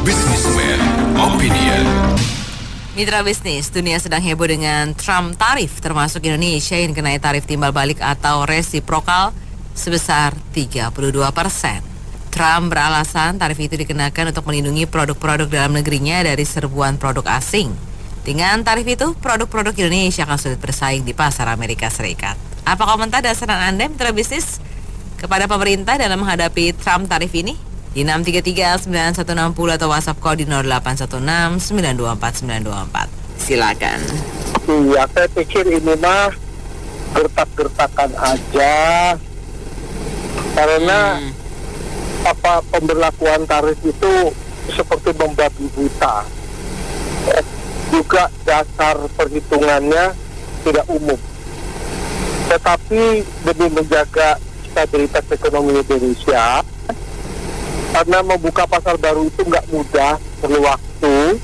Businessman Opinion. Mitra bisnis, dunia sedang heboh dengan Trump tarif, termasuk Indonesia yang dikenai tarif timbal balik atau resiprokal sebesar 32%. Trump beralasan tarif itu dikenakan untuk melindungi produk-produk dalam negerinya dari serbuan produk asing. Dengan tarif itu, produk-produk Indonesia akan sulit bersaing di pasar Amerika Serikat. Apa komentar dan saran Anda, mitra bisnis, kepada pemerintah dalam menghadapi Trump tarif ini? Di 633-9160 atau WhatsApp call di 0816-924-924. Silakan. Iya, saya pikir ini mah gertak-gertakan aja. Karena pemberlakuan tarif itu seperti membabi buta. Juga dasar perhitungannya tidak umum. Tetapi demi menjaga stabilitas ekonomi Indonesia, karena membuka pasar baru itu nggak mudah, perlu waktu.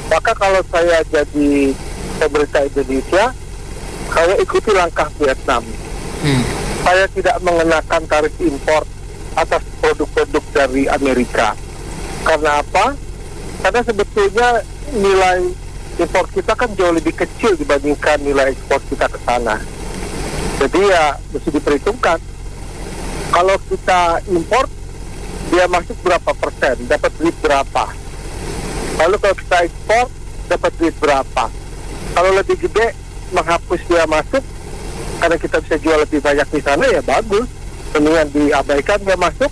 Maka kalau saya jadi pemerintah Indonesia, saya ikuti langkah Vietnam. Saya tidak mengenakan tarif impor atas produk-produk dari Amerika. Karena apa? Karena sebetulnya nilai impor kita kan jauh lebih kecil dibandingkan nilai ekspor kita ke sana. Jadi ya mesti diperhitungkan. Kalau kita impor, dia masuk berapa persen, dapat duit berapa. Lalu kalau kita ekspor, dapat duit berapa. Kalau lebih gede, menghapus dia masuk, karena kita bisa jual lebih banyak di sana, ya bagus. Mendingan diabaikan dia masuk,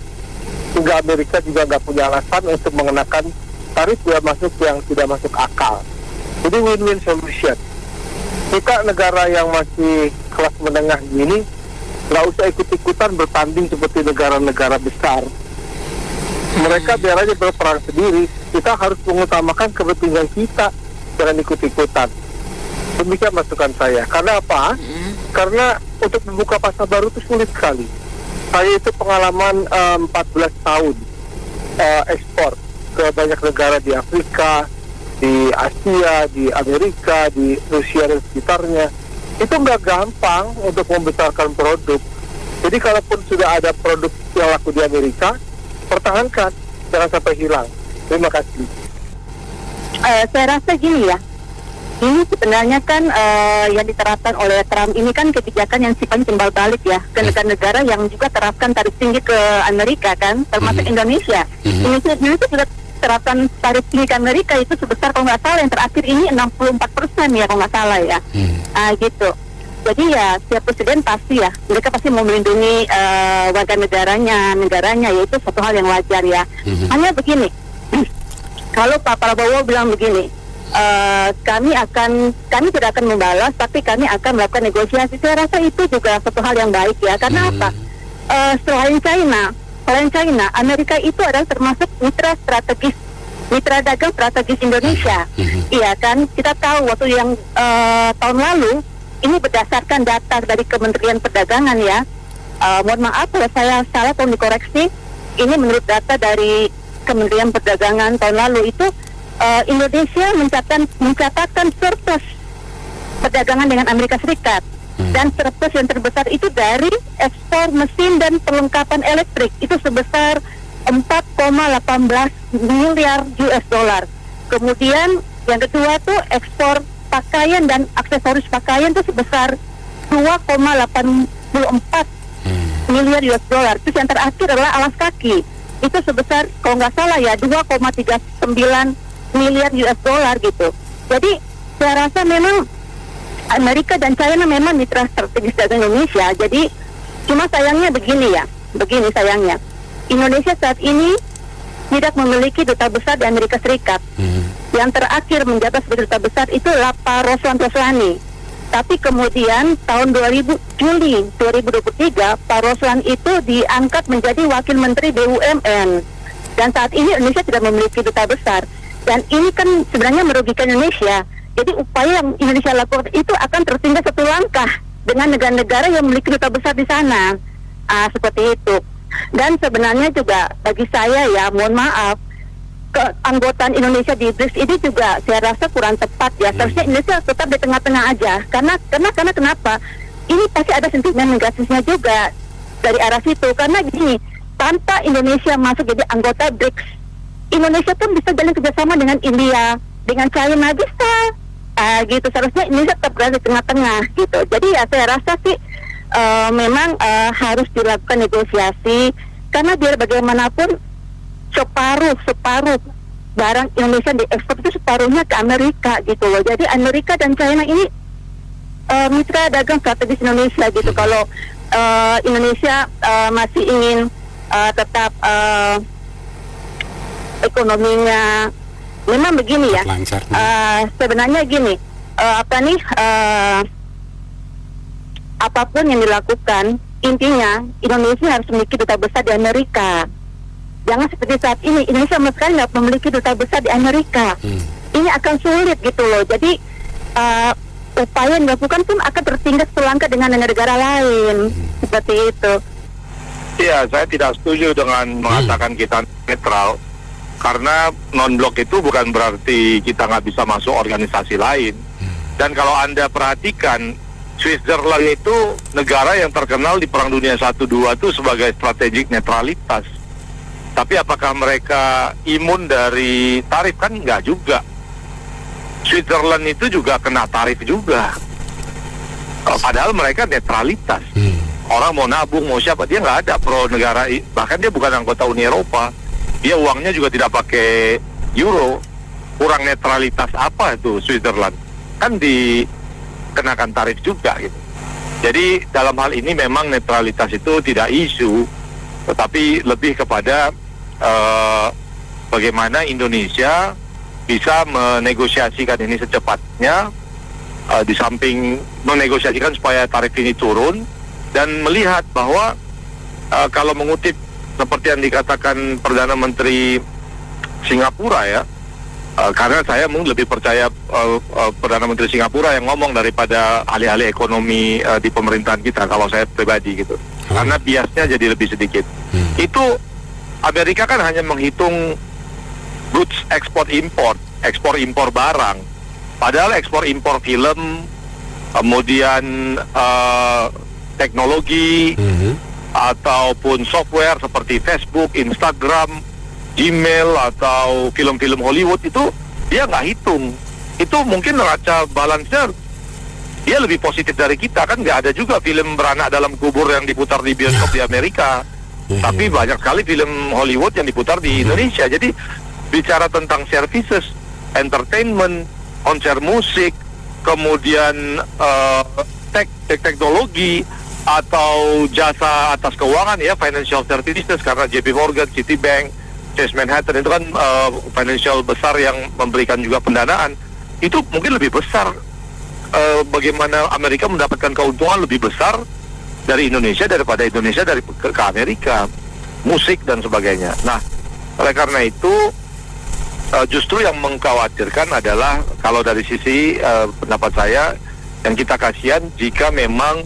sehingga Amerika juga nggak punya alasan untuk mengenakan tarif dia masuk yang tidak masuk akal. Jadi win-win solution. Kita negara yang masih kelas menengah gini, nggak usah ikut-ikutan bertanding seperti negara-negara besar. Mereka biar aja berperang sendiri. Kita harus mengutamakan kepentingan kita, jangan ikut-ikutan. Demikian masukan saya. Karena apa? Karena untuk membuka pasar baru itu sulit sekali. Saya itu pengalaman 14 tahun ekspor ke banyak negara di Afrika, di Asia, di Amerika, di Rusia dan sekitarnya. Itu nggak gampang untuk membesarkan produk. Jadi kalaupun sudah ada produk yang laku di Amerika, pertahankan, jangan sampai hilang. Terima kasih. Saya rasa gini ya, ini sebenarnya kan yang diterapkan oleh Trump ini kan kebijakan yang sifatnya timbal balik ya ke negara-negara yang juga terapkan tarif tinggi ke Amerika kan, termasuk Indonesia. Indonesia juga terapkan tarif tinggi ke Amerika itu sebesar kalau nggak salah yang terakhir ini 64% ya kalau nggak salah ya. Gitu. Jadi ya setiap presiden pasti ya, mereka pasti mau melindungi warga negaranya, yaitu satu hal yang wajar ya. Hanya begini, kalau Pak Prabowo bilang begini, kami tidak akan membalas, tapi kami akan melakukan negosiasi. Saya rasa itu juga satu hal yang baik ya. Karena apa? Selain China, Amerika itu adalah termasuk mitra dagang strategis Indonesia. Iya kan? Kita tahu waktu yang tahun lalu. Ini berdasarkan data dari Kementerian Perdagangan ya. Mohon maaf kalau saya salah, tolong dikoreksi. Ini menurut data dari Kementerian Perdagangan tahun lalu itu Indonesia mencatatkan surplus perdagangan dengan Amerika Serikat. Dan surplus yang terbesar itu dari ekspor mesin dan perlengkapan elektrik. Itu sebesar 4,18 miliar US dollar. Kemudian yang kedua tuh ekspor pakaian dan aksesoris pakaian itu sebesar 2,84 miliar US dollar. Terus yang terakhir adalah alas kaki. Itu sebesar kalau nggak salah ya 2,39 miliar US dollar gitu. Jadi saya rasa memang Amerika dan China memang mitra strategis dagang Indonesia. Jadi cuma sayangnya begini sayangnya. Indonesia saat ini tidak memiliki duta besar di Amerika Serikat. Yang terakhir menjabat sebagai duta besar itu Pak Roslan Roslani. Tapi kemudian tahun Juli 2023 Pak Roslan itu diangkat menjadi Wakil Menteri BUMN. Dan saat ini Indonesia tidak memiliki duta besar. Dan ini kan sebenarnya merugikan Indonesia. Jadi upaya yang Indonesia lakukan itu akan tertinggal satu langkah dengan negara-negara yang memiliki duta besar di sana. Seperti itu. Dan sebenarnya juga bagi saya ya, mohon maaf, keanggotaan Indonesia di BRICS ini juga saya rasa kurang tepat ya. Seharusnya Indonesia tetap di tengah-tengah aja. Karena kenapa? Ini pasti ada sentimen negatifnya juga dari arah situ. Karena gini, tanpa Indonesia masuk jadi anggota BRICS, Indonesia pun bisa jalin kerjasama dengan India, dengan China bisa. Gitu, seharusnya Indonesia tetap berada di tengah-tengah gitu. Jadi ya saya rasa sih memang harus dilakukan negosiasi, karena biar bagaimanapun separuh barang Indonesia diekspor itu separuhnya ke Amerika gitu loh. Jadi Amerika dan China ini mitra dagang strategis Indonesia gitu. Kalau Indonesia masih ingin tetap ekonominya memang begini ya. Sebenarnya gini, apapun yang dilakukan, intinya Indonesia harus memiliki duta besar di Amerika. Jangan seperti saat ini Indonesia sama sekali nggak memiliki duta besar di Amerika. Ini akan sulit gitu loh. Jadi upaya yang dilakukan pun akan tertinggal selangkah dengan negara lain, seperti itu. Iya, saya tidak setuju dengan mengatakan kita netral, karena non-blok itu bukan berarti kita nggak bisa masuk organisasi lain. Dan kalau Anda perhatikan, Switzerland itu negara yang terkenal di Perang Dunia 1-2 itu sebagai strategik netralitas. Tapi apakah mereka imun dari tarif? Kan nggak juga. Switzerland itu juga kena tarif juga. Padahal mereka netralitas. Orang mau nabung, mau siapa, dia nggak ada pro negara. Bahkan dia bukan anggota Uni Eropa. Dia uangnya juga tidak pakai euro. Kurang netralitas apa itu Switzerland? Kan dikenakan tarif juga gitu. Jadi dalam hal ini memang netralitas itu tidak isu, tetapi lebih kepada bagaimana Indonesia bisa menegosiasikan ini secepatnya, di samping menegosiasikan supaya tarif ini turun, dan melihat bahwa kalau mengutip seperti yang dikatakan Perdana Menteri Singapura ya, karena saya mungkin lebih percaya Perdana Menteri Singapura yang ngomong daripada ahli-ahli ekonomi di pemerintahan kita, kalau saya pribadi gitu, karena biasnya jadi lebih sedikit. Itu Amerika kan hanya menghitung goods ekspor impor barang, padahal ekspor impor film, kemudian teknologi ataupun software seperti Facebook, Instagram, Gmail atau film-film Hollywood itu dia nggak hitung. Itu mungkin neraca balance-nya dia lebih positif dari kita, kan nggak ada juga film beranak dalam kubur yang diputar di bioskop di Amerika. Tapi banyak sekali film Hollywood yang diputar di Indonesia. Jadi bicara tentang services, entertainment, konser musik, kemudian teknologi atau jasa atas keuangan ya, financial services, karena JP Morgan, Citibank, Chase Manhattan itu kan financial besar yang memberikan juga pendanaan. Itu mungkin lebih besar, bagaimana Amerika mendapatkan keuntungan lebih besar dari Indonesia daripada Indonesia dari ke Amerika, musik dan sebagainya. Nah, oleh karena itu justru yang mengkhawatirkan adalah kalau dari sisi pendapat saya, yang kita kasihan jika memang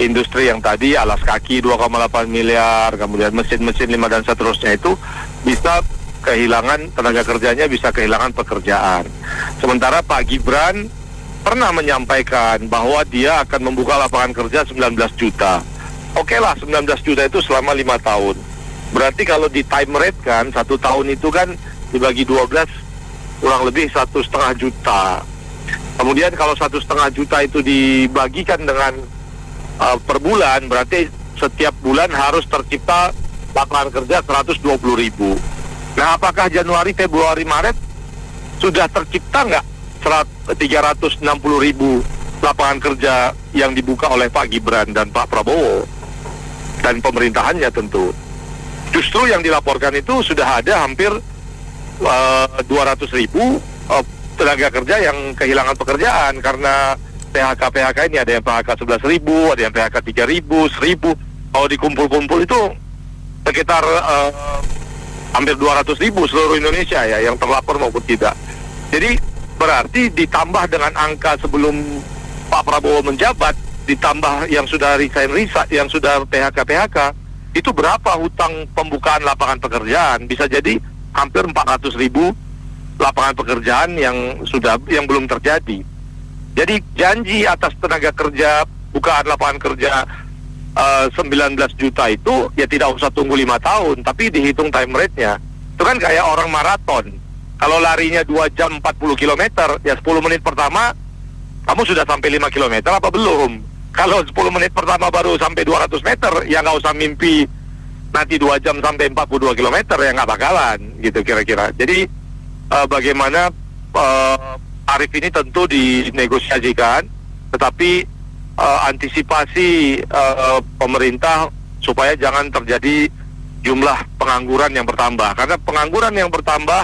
industri yang tadi alas kaki 2,8 miliar, kemudian mesin-mesin 5 dan seterusnya itu bisa kehilangan tenaga kerjanya, bisa kehilangan pekerjaan. Sementara Pak Gibran pernah menyampaikan bahwa dia akan membuka lapangan kerja 19 juta. Oke lah, 19 juta itu selama 5 tahun. Berarti kalau di time rate kan, 1 tahun itu kan dibagi 12, kurang lebih 1,5 juta. Kemudian kalau 1,5 juta itu dibagikan dengan per bulan, berarti setiap bulan harus tercipta lapangan kerja 120.000. Nah, apakah Januari, Februari, Maret sudah tercipta nggak 360.000 lapangan kerja yang dibuka oleh Pak Gibran dan Pak Prabowo dan pemerintahannya tentu? Justru yang dilaporkan itu sudah ada hampir 200.000 tenaga kerja yang kehilangan pekerjaan karena PHK ini. Ada yang PHK 11.000, ada yang PHK 3.000, 1.000. Kalau dikumpul-kumpul itu sekitar hampir 200.000 seluruh Indonesia ya, yang terlapor maupun tidak. Jadi berarti ditambah dengan angka sebelum Pak Prabowo menjabat, ditambah yang sudah resign, yang sudah PHK, itu berapa hutang pembukaan lapangan pekerjaan? Bisa jadi hampir 400.000 lapangan pekerjaan yang belum terjadi. Jadi janji atas tenaga kerja, bukaan lapangan kerja 19 juta itu ya tidak usah tunggu 5 tahun, tapi dihitung time rate-nya. Itu kan kayak orang maraton. Kalau larinya 2 jam 40 km, ya 10 menit pertama kamu sudah sampai 5 km apa belum? Kalau 10 menit pertama baru sampai 200 meter, ya nggak usah mimpi nanti 2 jam sampai 42 km, ya nggak bakalan, gitu kira-kira. Jadi bagaimana tarif ini tentu dinegosiasikan, tetapi antisipasi pemerintah supaya jangan terjadi jumlah pengangguran yang bertambah. Karena pengangguran yang bertambah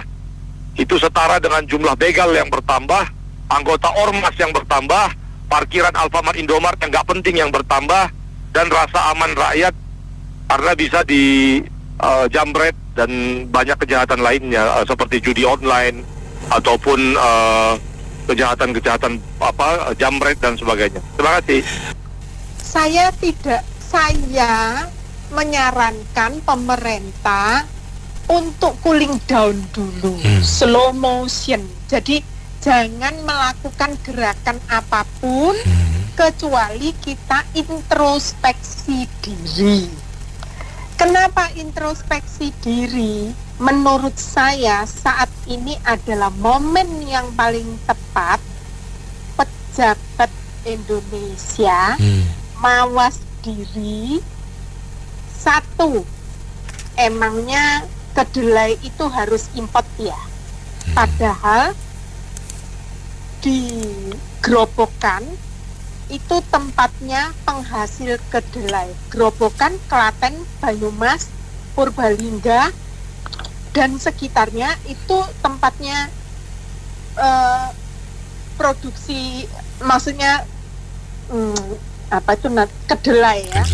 itu setara dengan jumlah begal yang bertambah, anggota ormas yang bertambah, parkiran Alfamart Indomart yang nggak penting yang bertambah, dan rasa aman rakyat karena bisa dijamret dan banyak kejahatan lainnya seperti judi online ataupun kejahatan-kejahatan jamret dan sebagainya. Terima kasih. Saya menyarankan pemerintah untuk cooling down dulu, slow motion. Jadi jangan melakukan gerakan apapun kecuali kita introspeksi diri. Kenapa introspeksi diri? Menurut saya saat ini adalah momen yang paling tepat pejabat Indonesia mawas diri. Satu, emangnya kedelai itu harus import ya? Padahal di Grobogan itu tempatnya penghasil kedelai. Grobogan, Klaten, Banyumas, Purbalingga dan sekitarnya itu tempatnya produksi, maksudnya kedelai ya.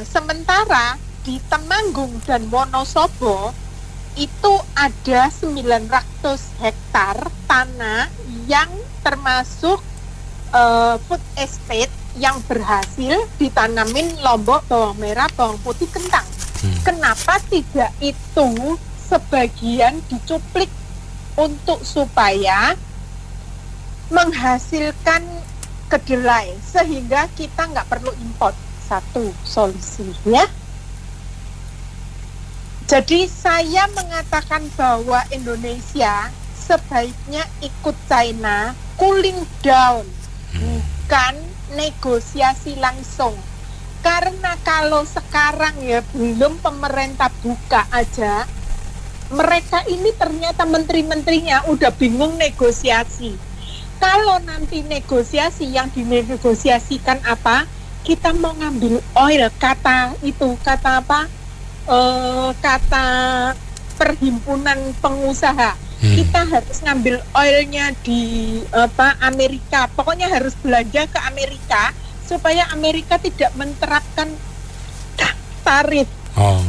Sementara di Temanggung dan Wonosobo itu ada 900 hektar tanah yang termasuk food estate yang berhasil ditanamin lombok, bawang merah, bawang putih, kentang. Kenapa tidak itu sebagian dicuplik untuk supaya menghasilkan kedelai sehingga kita nggak perlu import? Satu solusinya. Jadi saya mengatakan bahwa Indonesia sebaiknya ikut China cooling down, bukan negosiasi langsung. Karena kalau sekarang ya belum pemerintah buka aja, mereka ini ternyata menteri-menterinya udah bingung negosiasi. Kalau nanti negosiasi yang dinegosiasikan apa? Kita mau ngambil oil, kata perhimpunan pengusaha. Kita harus ngambil oilnya di Amerika. Pokoknya harus belanja ke Amerika supaya Amerika tidak menerapkan tarif.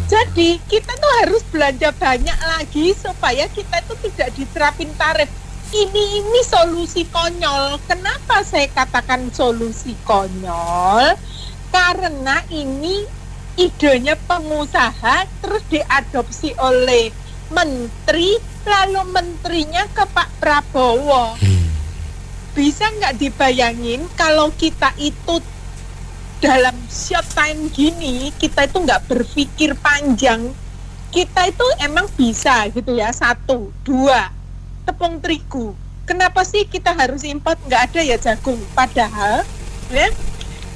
Jadi kita tuh harus belanja banyak lagi supaya kita itu tidak diterapin tarif. Ini solusi konyol. Kenapa saya katakan solusi konyol? Karena ini idenya pengusaha terus diadopsi oleh menteri, lalu menterinya ke Pak Prabowo. Bisa nggak dibayangin kalau kita itu dalam short time gini, kita itu nggak berpikir panjang, kita itu emang bisa gitu ya. 1, 2, tepung terigu. Kenapa sih kita harus import? Nggak ada ya jagung. Padahal ya,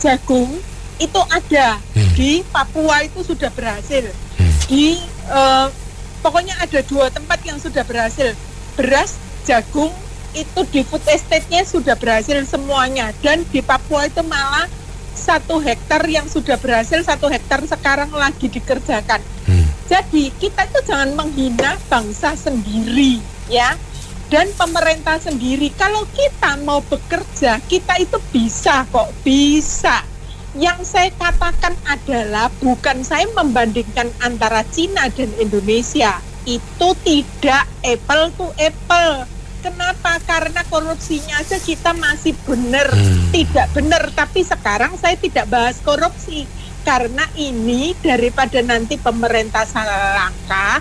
jagung itu ada di Papua, itu sudah berhasil. Di pokoknya ada 2 tempat yang sudah berhasil. Beras, jagung itu di food estate-nya sudah berhasil semuanya. Dan di Papua itu malah 1 hektar yang sudah berhasil, 1 hektar sekarang lagi dikerjakan. Jadi kita itu jangan menghina bangsa sendiri ya, dan pemerintah sendiri. Kalau kita mau bekerja, kita itu bisa kok, bisa. Yang saya katakan adalah bukan saya membandingkan antara Cina dan Indonesia. Itu tidak apple to apple. Kenapa? Karena korupsinya aja kita masih benar, tidak benar. Tapi sekarang saya tidak bahas korupsi. Karena ini daripada nanti pemerintah salah langkah,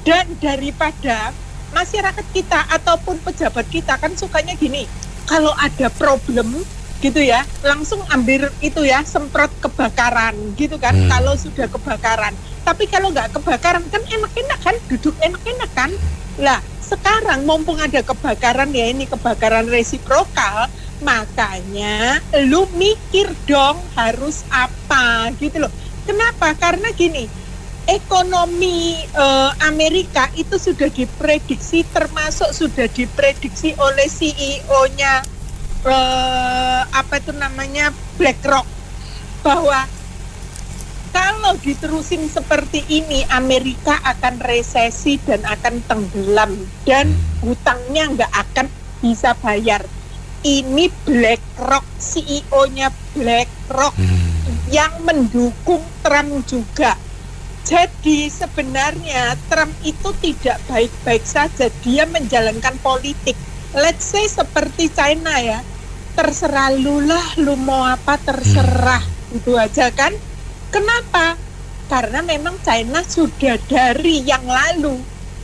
dan daripada masyarakat kita ataupun pejabat kita kan sukanya gini, kalau ada problem gitu ya, langsung ambil itu ya, semprot kebakaran gitu kan, kalau sudah kebakaran. Tapi kalau nggak kebakaran kan enak-enak kan, duduk enak-enak kan. Lah sekarang mumpung ada kebakaran ya, ini kebakaran resiprokal, makanya lu mikir dong harus apa gitu loh. Kenapa? Karena gini, ekonomi Amerika itu sudah diprediksi, termasuk sudah diprediksi oleh CEO-nya BlackRock, bahwa kalau diterusin seperti ini Amerika akan resesi dan akan tenggelam dan hutangnya nggak akan bisa bayar. Ini BlackRock, CEO-nya BlackRock yang mendukung Trump juga. Jadi sebenarnya Trump itu tidak baik-baik saja, dia menjalankan politik. Let's say seperti China ya, terserah lu lah, lu mau apa terserah, itu aja kan. Kenapa? Karena memang China sudah dari yang lalu,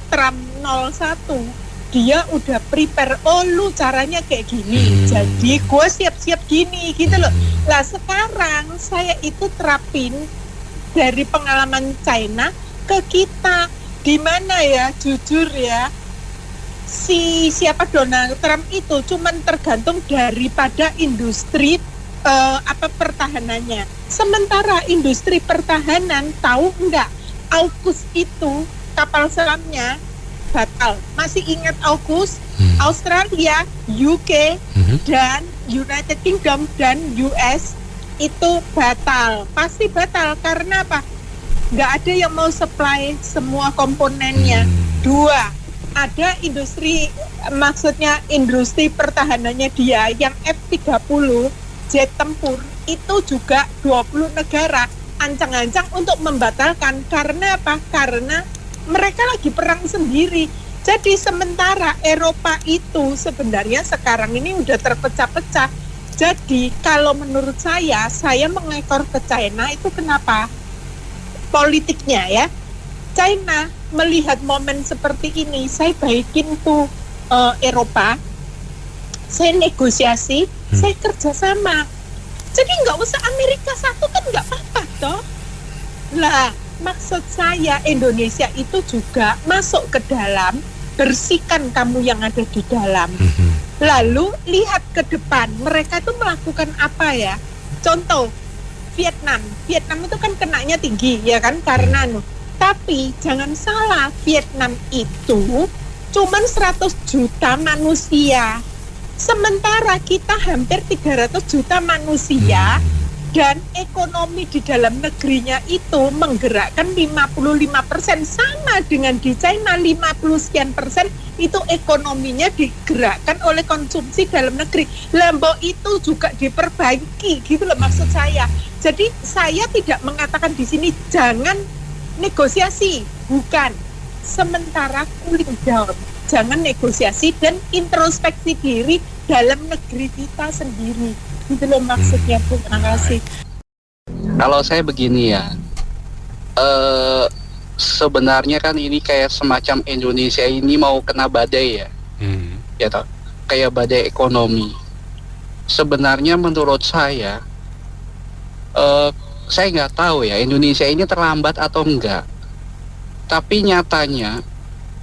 Trump 01, dia udah prepare, oh lu caranya kayak gini, jadi gue siap-siap gini gitu loh. Lah sekarang saya itu terapin dari pengalaman China ke kita, di mana ya jujur ya, siapa Donald Trump itu cuman tergantung daripada industri pertahanannya. Sementara industri pertahanan, tahu enggak, AUKUS itu kapal selamnya batal. Masih ingat AUKUS? Australia, UK, dan United Kingdom dan US itu batal. Pasti batal karena apa? Nggak ada yang mau supply semua komponennya. 2, ada industri, maksudnya industri pertahanannya dia yang F-30 jet tempur itu juga 20 negara ancang-ancang untuk membatalkan. Karena apa? Karena mereka lagi perang sendiri. Jadi sementara Eropa itu sebenarnya sekarang ini udah terpecah-pecah. Jadi kalau menurut saya mengekor ke China itu kenapa? Politiknya ya. China melihat momen seperti ini, saya baikin tuh Eropa, saya negosiasi, saya kerjasama. Jadi nggak usah Amerika satu kan nggak apa-apa toh. Lah maksud saya Indonesia itu juga masuk ke dalam, bersihkan kamu yang ada di dalam. Lalu lihat ke depan, mereka itu melakukan apa ya? Contoh Vietnam itu kan kenanya tinggi ya kan karena tapi jangan salah, Vietnam itu cuman 100 juta manusia. Sementara kita hampir 300 juta manusia dan ekonomi di dalam negerinya itu menggerakkan 55%, sama dengan di China 50 sekian persen itu ekonominya digerakkan oleh konsumsi dalam negeri. Lombok itu juga diperbaiki gitu loh maksud saya. Jadi saya tidak mengatakan di sini jangan negosiasi, bukan. Sementara cooling down, jangan negosiasi dan introspeksi diri dalam negeri kita sendiri. Itu loh maksudnya, Bu. Terima kasih. Kalau saya begini ya, sebenarnya kan ini kayak semacam Indonesia ini mau kena badai ya, ya toh, kayak badai ekonomi. Sebenarnya menurut saya nggak tahu ya Indonesia ini terlambat atau enggak. Tapi nyatanya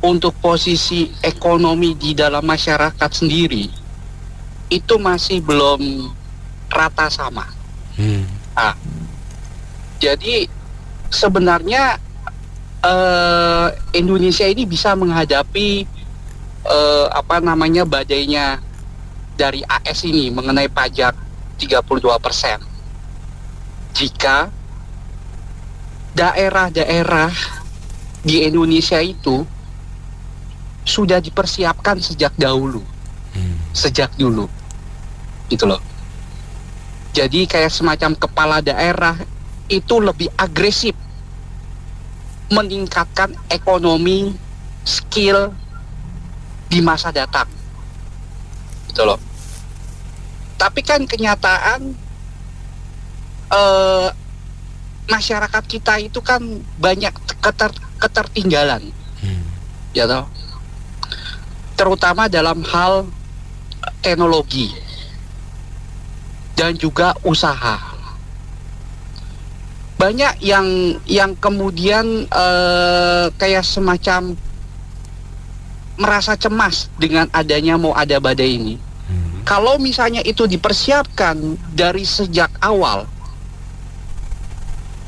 untuk posisi ekonomi di dalam masyarakat sendiri itu masih belum rata sama. Nah, jadi sebenarnya Indonesia ini bisa menghadapi badainya dari AS ini mengenai pajak 32%. Jika daerah-daerah di Indonesia itu sudah dipersiapkan sejak dulu, gitu loh. Jadi kayak semacam kepala daerah itu lebih agresif meningkatkan ekonomi, skill di masa datang, gitu loh. Tapi kan kenyataan masyarakat kita itu kan banyak ketertinggalan, ya toh, terutama dalam hal teknologi. dan juga usaha. Banyak yang kemudian kayak semacam merasa cemas dengan adanya mau ada badai ini. Kalau misalnya itu dipersiapkan dari sejak awal,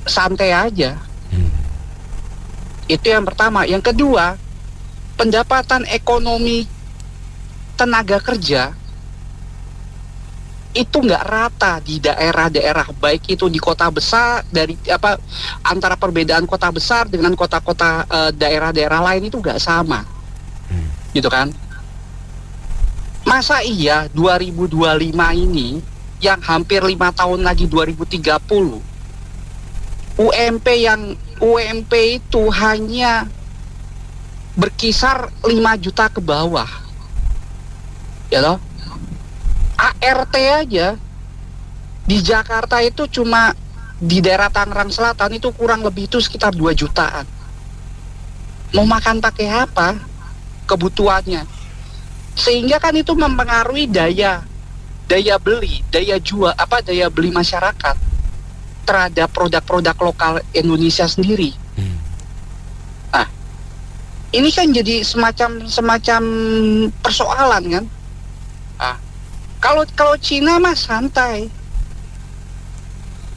santai aja. Itu yang pertama. Yang kedua, pendapatan ekonomi tenaga kerja itu nggak rata di daerah-daerah, baik itu di kota besar, antara perbedaan kota besar dengan kota-kota daerah-daerah lain itu nggak sama, gitu kan? Masa iya 2025 ini yang hampir 5 tahun lagi 2030 UMP itu hanya berkisar 5 juta ke bawah, ya loh. ART aja di Jakarta itu cuma di daerah Tangerang Selatan itu kurang lebih itu sekitar 2 jutaan. Mau makan pakai apa kebutuhannya? Sehingga kan itu mempengaruhi daya beli masyarakat terhadap produk-produk lokal Indonesia sendiri. Nah, ini kan jadi semacam persoalan kan. Nah, kalau Cina mah santai,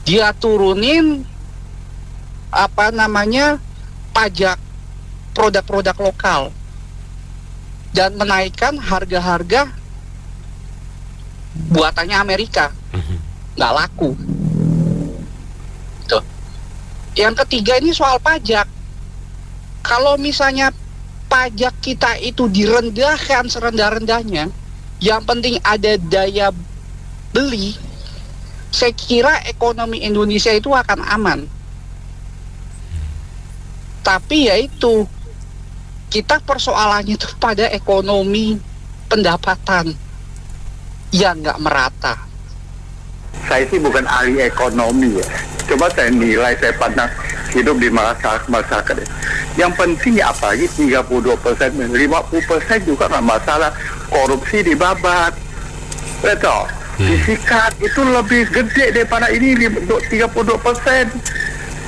dia turunin pajak produk-produk lokal dan menaikkan harga-harga buatannya Amerika, nggak laku. Tuh. Yang ketiga ini soal pajak. Kalau misalnya pajak kita itu direndahkan serendah-rendahnya, yang penting ada daya beli, saya kira ekonomi Indonesia itu akan aman. Tapi ya itu, kita persoalannya itu pada ekonomi pendapatan yang nggak merata. Saya sih bukan ahli ekonomi ya. Coba saya nilai, saya pandang hidup di masyarakat. Yang penting ya apalagi 32%, 50% juga nggak masalah. Korupsi dibabat, betul. Disikat itu lebih gede daripada ini 32%.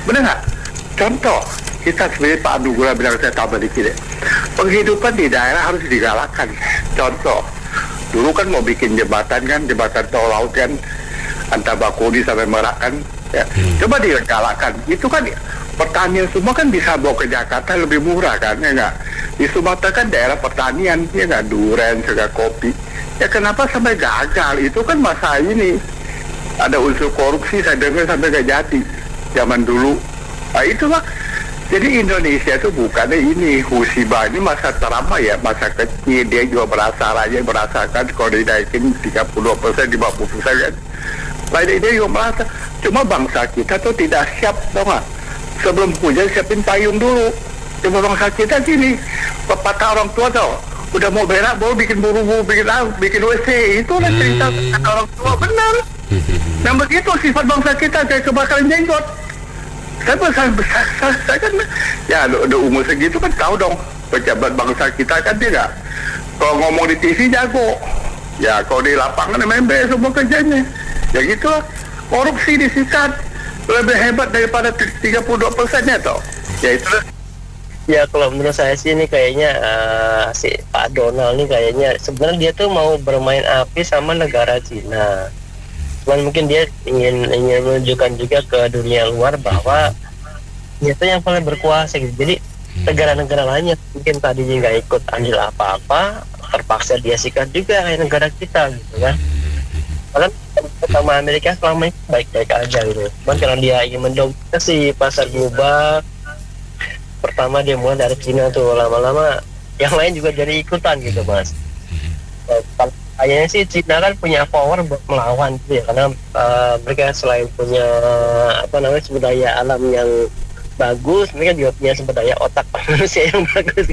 Benar nggak? Contoh, kita sebenarnya Pak Nugula bilang, saya tambah dikit ya. Penghidupan di daerah harus digalakkan. Contoh, dulu kan mau bikin jembatan tol laut kan, antara Bakuni sampai Merak kan, ya. Coba digalakkan. Itu kan pertanian semua kan bisa bawa ke Jakarta lebih murah kan, ya nggak? Di Sumatera kan daerah pertanian, ya nggak, duren, juga kopi. Ya kenapa sampai gagal? Itu kan masa ini ada unsur korupsi, saya dengar sampai nggak jadi zaman dulu. Nah itulah. Jadi Indonesia itu bukannya ini musibah, ini masa terama ya, masa kecil, dia juga merasakan kalau dinaikin 32%, 50% kan. Lain dia juga merasa, cuma bangsa kita tuh tidak siap, tau nggak? Sebelum hujan siapin payung dulu. Cuma bangsa kita gini, pepatah orang tua tau, udah mau berak, baru bikin buru-buru, bikin WC, itu lah cerita kata orang tua, benar. Dan begitu sifat bangsa kita, kayak kebakaran jenggot. Saya kan ya udah umur segitu kan tahu dong, pejabat bangsa kita kan dia nggak, kalau ngomong di TV jago, ya kalau di lapangan MMB semua kerjanya ya gitu lah. Korupsi disikat lebih hebat daripada 32%-nya toh, ya itu. Ya kalau menurut saya sih ini kayaknya si Pak Donald ini kayaknya sebenarnya dia tuh mau bermain api sama negara Cina. Cuman mungkin dia ingin menunjukkan juga ke dunia luar bahwa dia itu yang paling berkuasa gitu. Jadi negara-negara lainnya mungkin tadinya nggak ikut andil apa-apa, terpaksa dia sikat juga kayak negara kita gitu kan. Karena sama Amerika selama ini baik-baik aja gitu. Cuman kalau dia ingin mendominasi pasar global, pertama dia mulai dari Cina tuh, lama-lama yang lain juga jadi ikutan gitu mas. Kayaknya sih Cina kan punya power buat melawan gitu ya, karena mereka selain punya sumber daya alam yang bagus, mereka juga punya sumber daya otak manusia yang bagus.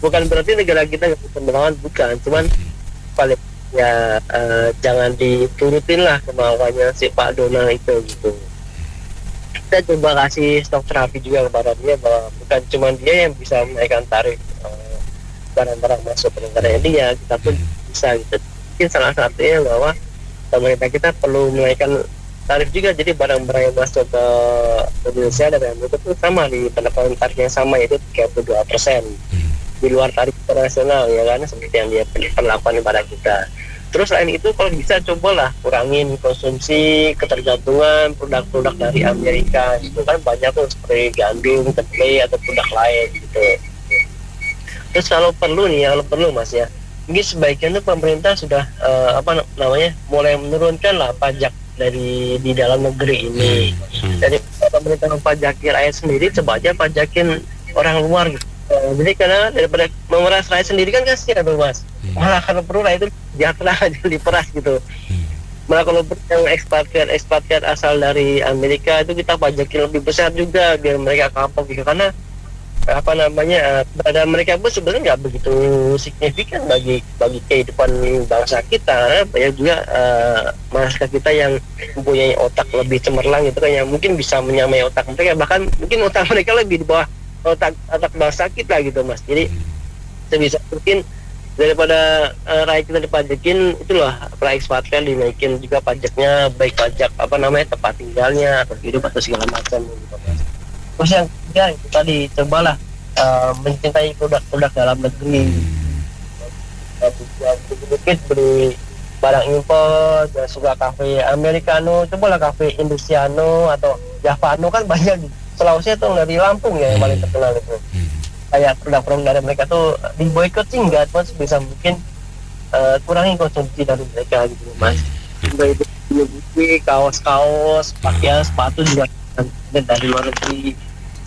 Bukan berarti negara kita nggak bisa melawan, bukan, cuman paling ya jangan diturutin lah kemauannya si Pak Donald itu gitu. Kita coba kasih stok terapi juga kepada dia bahwa bukan cuma dia yang bisa menaikkan tarif barang-barang masuk ke negara dia, kita pun bisa gitu. Mungkin salah satunya bahwa pemerintah kita perlu menaikkan tarif juga, jadi barang-barang yang masuk ke Indonesia dari Amerika itu sama di penerapan tarif yang sama, yaitu 32% di luar tarif internasional ya kan, seperti yang dia perlakukan pada kita. Terus selain itu kalau bisa cobalah kurangin konsumsi ketergantungan produk-produk dari Amerika, itu kan banyak tuh seperti gandum, kedelai atau produk lain gitu. Terus kalau perlu Mas ya, mungkin sebaiknya tuh pemerintah sudah mulai menurunkan lah pajak dari di dalam negeri ini. Jadi pemerintah memajaki rakyat sendiri, coba aja pajakin orang luar gitu. Jadi karena daripada memeras rakyat sendiri kan kasihan tuh Mas. Malah kalau perlu rakyat itu sejahtera aja diperas gitu. Malah kalau yang ekspatriat asal dari Amerika itu kita pajakin lebih besar juga biar mereka kapok gitu, karena pada mereka pun sebenarnya nggak begitu signifikan bagi kehidupan bangsa kita. Banyak juga masyarakat kita yang mempunyai otak lebih cemerlang gitu kan, yang mungkin bisa menyamai otak mereka, bahkan mungkin otak mereka lebih di bawah otak bangsa kita gitu Mas. Jadi sebisa mungkin daripada rakyat kita dipajakin, itulah para ekspatriat dinaikin juga pajaknya, baik pajak tempat tinggalnya atau hidup atau segala macam gitu Mas. Terus yang ketiga itu tadi, cobalah mencintai produk-produk dalam negeri. Sedikit beli barang impor, dan suka kafe Americano, cobalah kafe Indosiano atau Javano, kan banyak di Sulawesi atau dari Lampung ya yang paling terkenal itu. Kayak produk-produk dari mereka tuh diboikot sih enggak, Mas, bisa mungkin kurangi konsumsi dari mereka gitu Mas. Juga itu kaos-kaos, pakaian, sepatu juga dari luar negeri.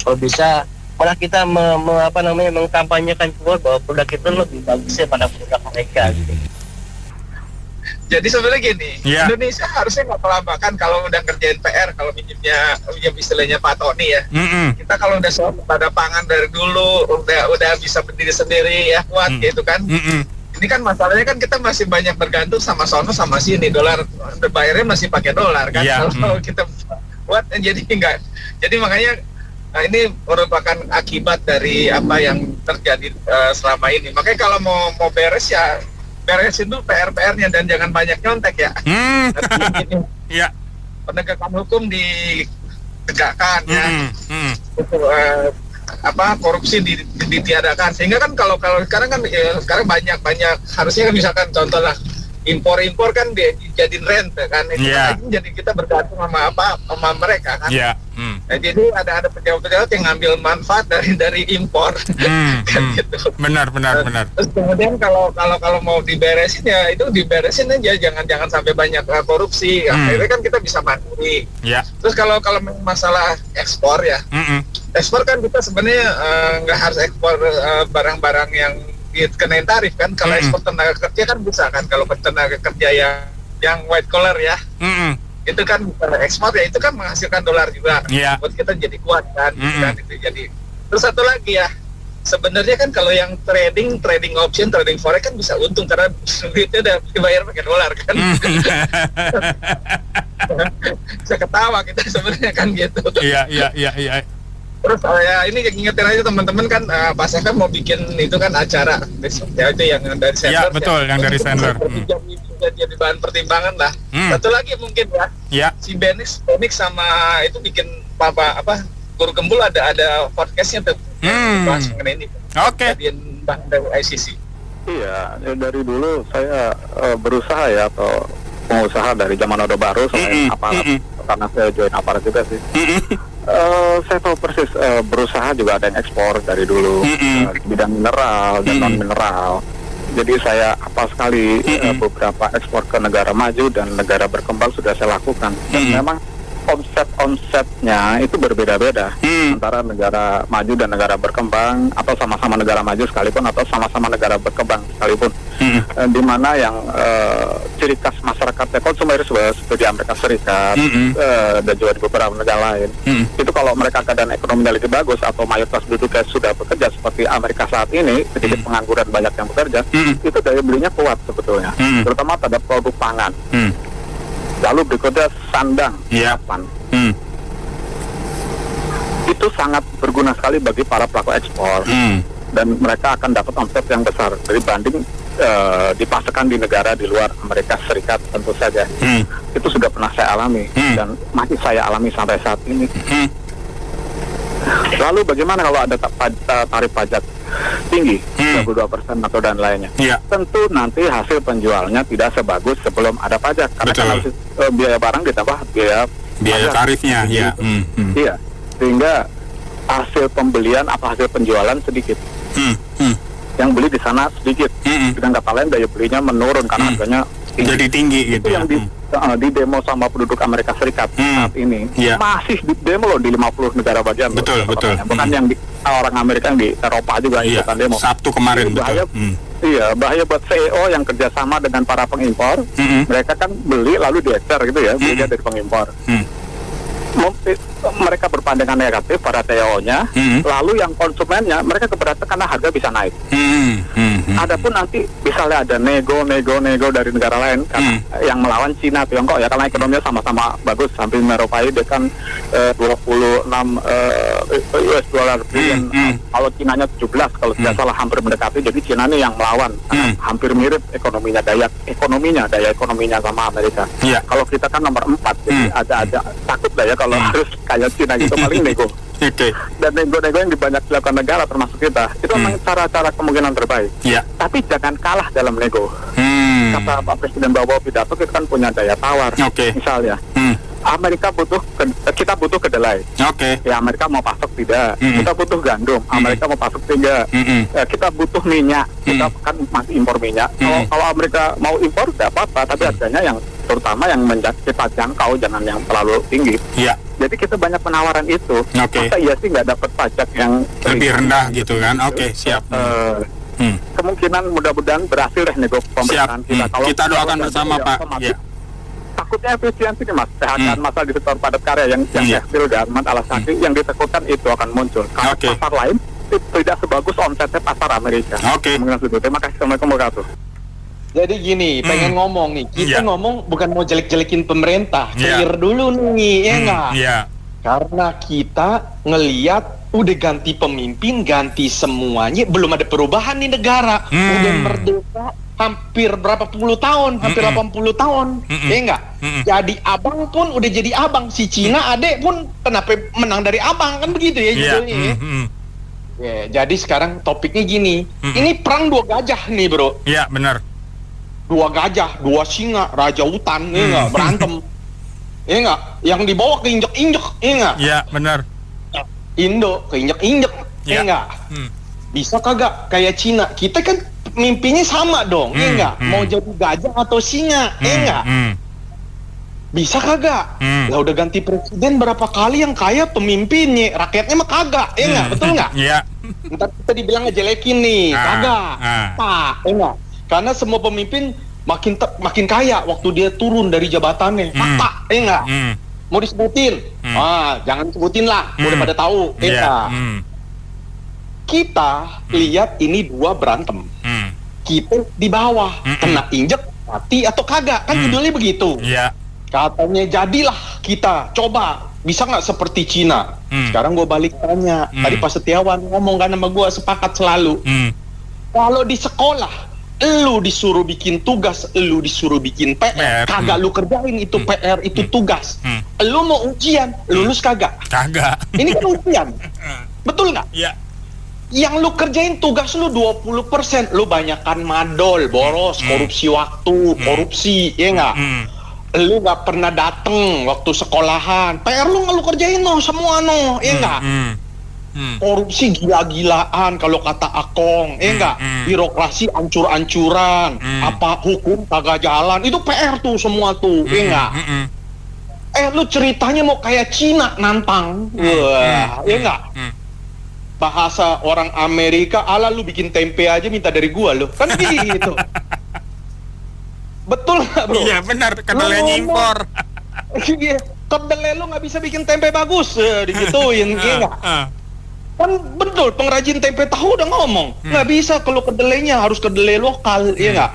Kalau bisa malah kita mengkampanyekan keluar bahwa produk itu lebih bagus daripada produk mereka gitu. Jadi sebenarnya gini, Indonesia harusnya nggak kelabakan kalau udah ngerjain PR, kalau minjem istilahnya Pak Tony ya. Kita kalau udah pada pangan dari dulu, udah bisa berdiri sendiri ya, kuat gitu kan. Ini kan masalahnya kan kita masih banyak bergantung sama sono sama sini, dolar bayarnya masih pakai dolar kan. Kalau kita kuat jadi enggak. Jadi makanya ini merupakan akibat dari apa yang terjadi selama ini. Makanya kalau mau beres ya beresin dulu PR-nya dan jangan banyak nyontek ya. Ya. Penegakan hukum ditegakkan ya. Korupsi ditiadakan, sehingga kan kalau sekarang kan sekarang banyak harusnya kan misalkan contoh lah impor kan dijadiin rent kan, itu kan jadi kita bergantung sama mereka kan. Nah, jadi ada pejabat-pejabat yang ngambil manfaat dari impor kan gitu. Benar. Terus kemudian kalau mau diberesin ya itu diberesin aja, jangan sampai banyak korupsi. Akhirnya kan kita bisa mandiri. Terus kalau masalah ekspor ya, ekspor kan kita sebenarnya nggak harus ekspor barang-barang yang dikenain tarif kan. Kalau ekspor tenaga kerja kan bisa kan, kalau tenaga kerja yang white collar ya, itu kan ekspor ya, itu kan menghasilkan dolar juga buat kita jadi kuat kan, kan itu jadi. Terus satu lagi ya, sebenarnya kan kalau yang trading option, trading forex kan bisa untung karena duitnya udah dibayar pakai dolar kan. Bisa ketawa kita sebenarnya kan gitu. Iya. Terus ini ingetin aja teman-teman kan, Pak Sefem mau bikin itu kan acara besok ya, itu yang dari Sandler. Iya betul, yang dari Sandler. Jadi bahan pertimbangan lah. Satu lagi mungkin ya, si Benix sama itu bikin Guru Gembul ada podcastnya tuh bahas mengenai ini. Oke. Jadiin bahan dari ICC. Iya, dari dulu saya berusaha ya, atau pengusaha dari zaman Orde Baru selain aparat, karena saya join aparat juga sih. Saya tahu persis, berusaha juga ada yang ekspor dari dulu, bidang mineral dan non mineral. Jadi saya hafal sekali beberapa ekspor ke negara maju dan negara berkembang sudah saya lakukan. Dan memang omsetnya itu berbeda-beda antara negara maju dan negara berkembang, atau sama-sama negara maju sekalipun, atau sama-sama negara berkembang sekalipun. Di mana yang ciri khas masyarakatnya konsumer seperti Amerika Serikat dan juga di beberapa negara lain, itu kalau mereka keadaan ekonominya lebih bagus atau mayoritas penduduknya sudah bekerja seperti Amerika saat ini, sedikit pengangguran banyak yang bekerja, itu daya belinya kuat sebetulnya, terutama terhadap produk pangan. Lalu berikutnya sandang, papan. Itu sangat berguna sekali bagi para pelaku ekspor, dan mereka akan dapat omset yang besar dibanding dipasarkan di negara di luar Amerika Serikat tentu saja. Itu sudah pernah saya alami dan masih saya alami sampai saat ini. Lalu bagaimana kalau ada tarif pajak tinggi 22% atau dan lainnya? Tentu nanti hasil penjualnya tidak sebagus sebelum ada pajak, karena kan harus biaya barang ditambah biaya tarifnya. Iya, sehingga hasil pembelian atau hasil penjualan sedikit. Yang beli di sana sedikit, dengan kata lain daya belinya menurun karena harganya jadi tinggi gitu. Itu yang di demo sama penduduk Amerika Serikat saat ini masih di demo loh di 50 negara bagian. Betul. Bukan yang di orang Amerika yang di Eropa juga ikutan demo. Sabtu kemarin bahaya, bahaya buat CEO yang kerjasama dengan para pengimpor. Mereka kan beli lalu diekspor gitu ya, belinya dari pengimpor. Mereka berpandangan negatif pada CEO-nya, lalu yang konsumennya mereka keberatan karena harga bisa naik. Adapun nanti misalnya ada nego dari negara lain karena yang melawan Cina, Tiongkok ya, karena ekonominya sama-sama bagus, hampir merupai dengan 26 US dollar billion. Kalau Cinanya 17 kalau tidak salah, hampir mendekati. Jadi Cina ini yang melawan, hampir mirip ekonominya, daya ekonominya sama Amerika. Kalau kita kan nomor 4, jadi ada takut lah ya kalau harus kayak Cina gitu, paling nego. Dan nego-nego yang banyak dilakukan negara termasuk kita, itu memang cara-cara kemungkinan terbaik. Tapi jangan kalah dalam nego. Kata Pak Presiden bawa pidato, kita kan punya daya tawar. Misalnya Amerika kita butuh kedelai. Ya Amerika mau pasok tidak. Kita butuh gandum, Amerika mau pasok tidak. Kita butuh minyak, kita kan masih impor minyak. Kalau Amerika mau impor tidak apa-apa, tapi harganya yang terutama yang kita jangkau, jangan yang terlalu tinggi. Jadi kita banyak penawaran itu. Masa iya sih nggak dapat pajak yang lebih rendah gitu kan? Siap. Kemungkinan mudah-mudahan berhasil deh nego pemerintahan kita. Kalau kita doakan bersama Pak. Takutnya efisiensi nih Mas, PHK masalah di sektor padat karya yang tekstil, garment, alas kaki yang ditakutkan itu akan muncul. Karena pasar lain tidak sebagus omsetnya pasar Amerika. Terima kasih. Assalamualaikum warahmatullahi. Jadi gini, pengen ngomong nih, kita ngomong bukan mau jelek-jelekin pemerintah, clear dulu nih, ya nggak? Karena kita ngeliat udah ganti pemimpin, ganti semuanya, belum ada perubahan nih negara, udah merdeka hampir berapa puluh tahun, hampir 80 tahun, ya nggak? Jadi abang pun udah jadi abang, si Cina adek pun kenapa menang dari abang, kan begitu ya judulnya. Jadi sekarang topiknya gini, ini perang dua gajah nih bro. Iya benar. Dua gajah, dua singa, raja hutan, ya nggak, berantem, ya nggak, yang dibawa keinjek-injek, ya nggak? Iya benar. Indo keinjek-injek, ya nggak? Bisa kagak kayak Cina? Kita kan mimpinya sama dong, ya nggak? Mau jadi gajah atau singa, ya nggak? Bisa kagak? Lah udah ganti presiden berapa kali yang kaya pemimpinnya, rakyatnya mah kagak, ya nggak? Betul nggak? Iya. Ntar kita dibilang ngejelekin nih, kagak, Pak, ya nggak? Karena semua pemimpin makin kaya waktu dia turun dari jabatannya. Fakta, ya nggak? Mau disebutin? Jangan sebutin lah, udah pada tahu, ya. Kita lihat ini dua berantem. Kita di bawah, kena injek, mati atau kagak, kan judulnya begitu. Katanya jadilah kita, coba, bisa nggak seperti Cina? Sekarang gue balik tanya, tadi Pak Setiawan ngomong kan sama gue, sepakat selalu. Kalau di sekolah, lu disuruh bikin tugas, lu disuruh bikin PR, kagak lu kerjain itu PR, itu tugas. Lu mau ujian, lulus kagak? Kagak. Ini kan ujian. Betul nggak? Iya. Yang lu kerjain tugas lu 20%, lu banyakan madol, boros, korupsi waktu, korupsi, ya nggak? Lu nggak pernah dateng waktu sekolahan, PR lu nggak lu kerjain no, semua no, ya nggak? Korupsi gila-gilaan kalau kata Akong, enggak? Birokrasi ancur-ancuran, apa hukum kagak jalan, itu PR tuh semua tuh, enggak? Lu ceritanya mau kayak Cina nantang, wah, enggak? Bahasa orang Amerika, ala lu bikin tempe aja minta dari gua lu, kan gitu. Betul nggak bro? Iya benar, kedelainya impor. Iya, kedelai lu nggak bisa bikin tempe bagus, digituin, enggak? Kan betul, pengrajin tempe tahu udah ngomong nggak bisa kalau kedelainya harus kedelai lokal, ya nggak?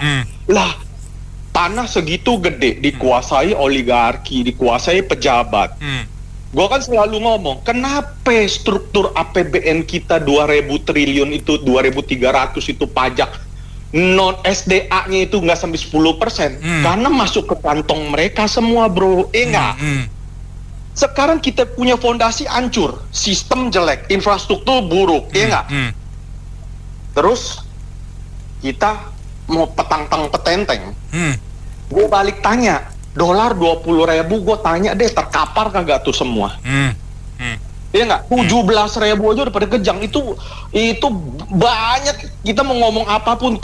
Lah tanah segitu gede dikuasai oligarki, dikuasai pejabat. Gua kan selalu ngomong, kenapa struktur APBN kita 2.000 triliun itu, 2.300 itu pajak non SDA-nya itu nggak sampai 10%, karena masuk ke kantong mereka semua, bro. Enggak. Sekarang kita punya fondasi hancur, sistem jelek, infrastruktur buruk, enggak. Terus kita mau petenteng. Gue balik tanya, dolar 20.000, gue tanya deh, terkapar kagak tuh semua? Iya nggak? 17.000 aja udah pada kejang. Itu banyak. Kita mau ngomong apapun,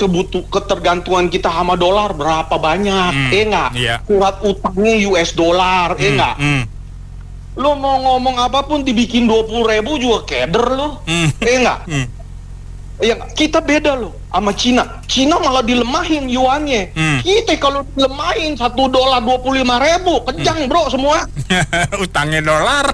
ketergantungan kita sama dolar berapa banyak? Iya nggak? Kurat utangnya US dollar, iya nggak? Lo mau ngomong apapun dibikin 20.000 juga keder lo, iya nggak? Ya, kita beda loh sama Cina. Cina malah dilemahin yuannya. Kita kalau dilemahin $1 25.000, kejang bro semua. Utangnya dolar.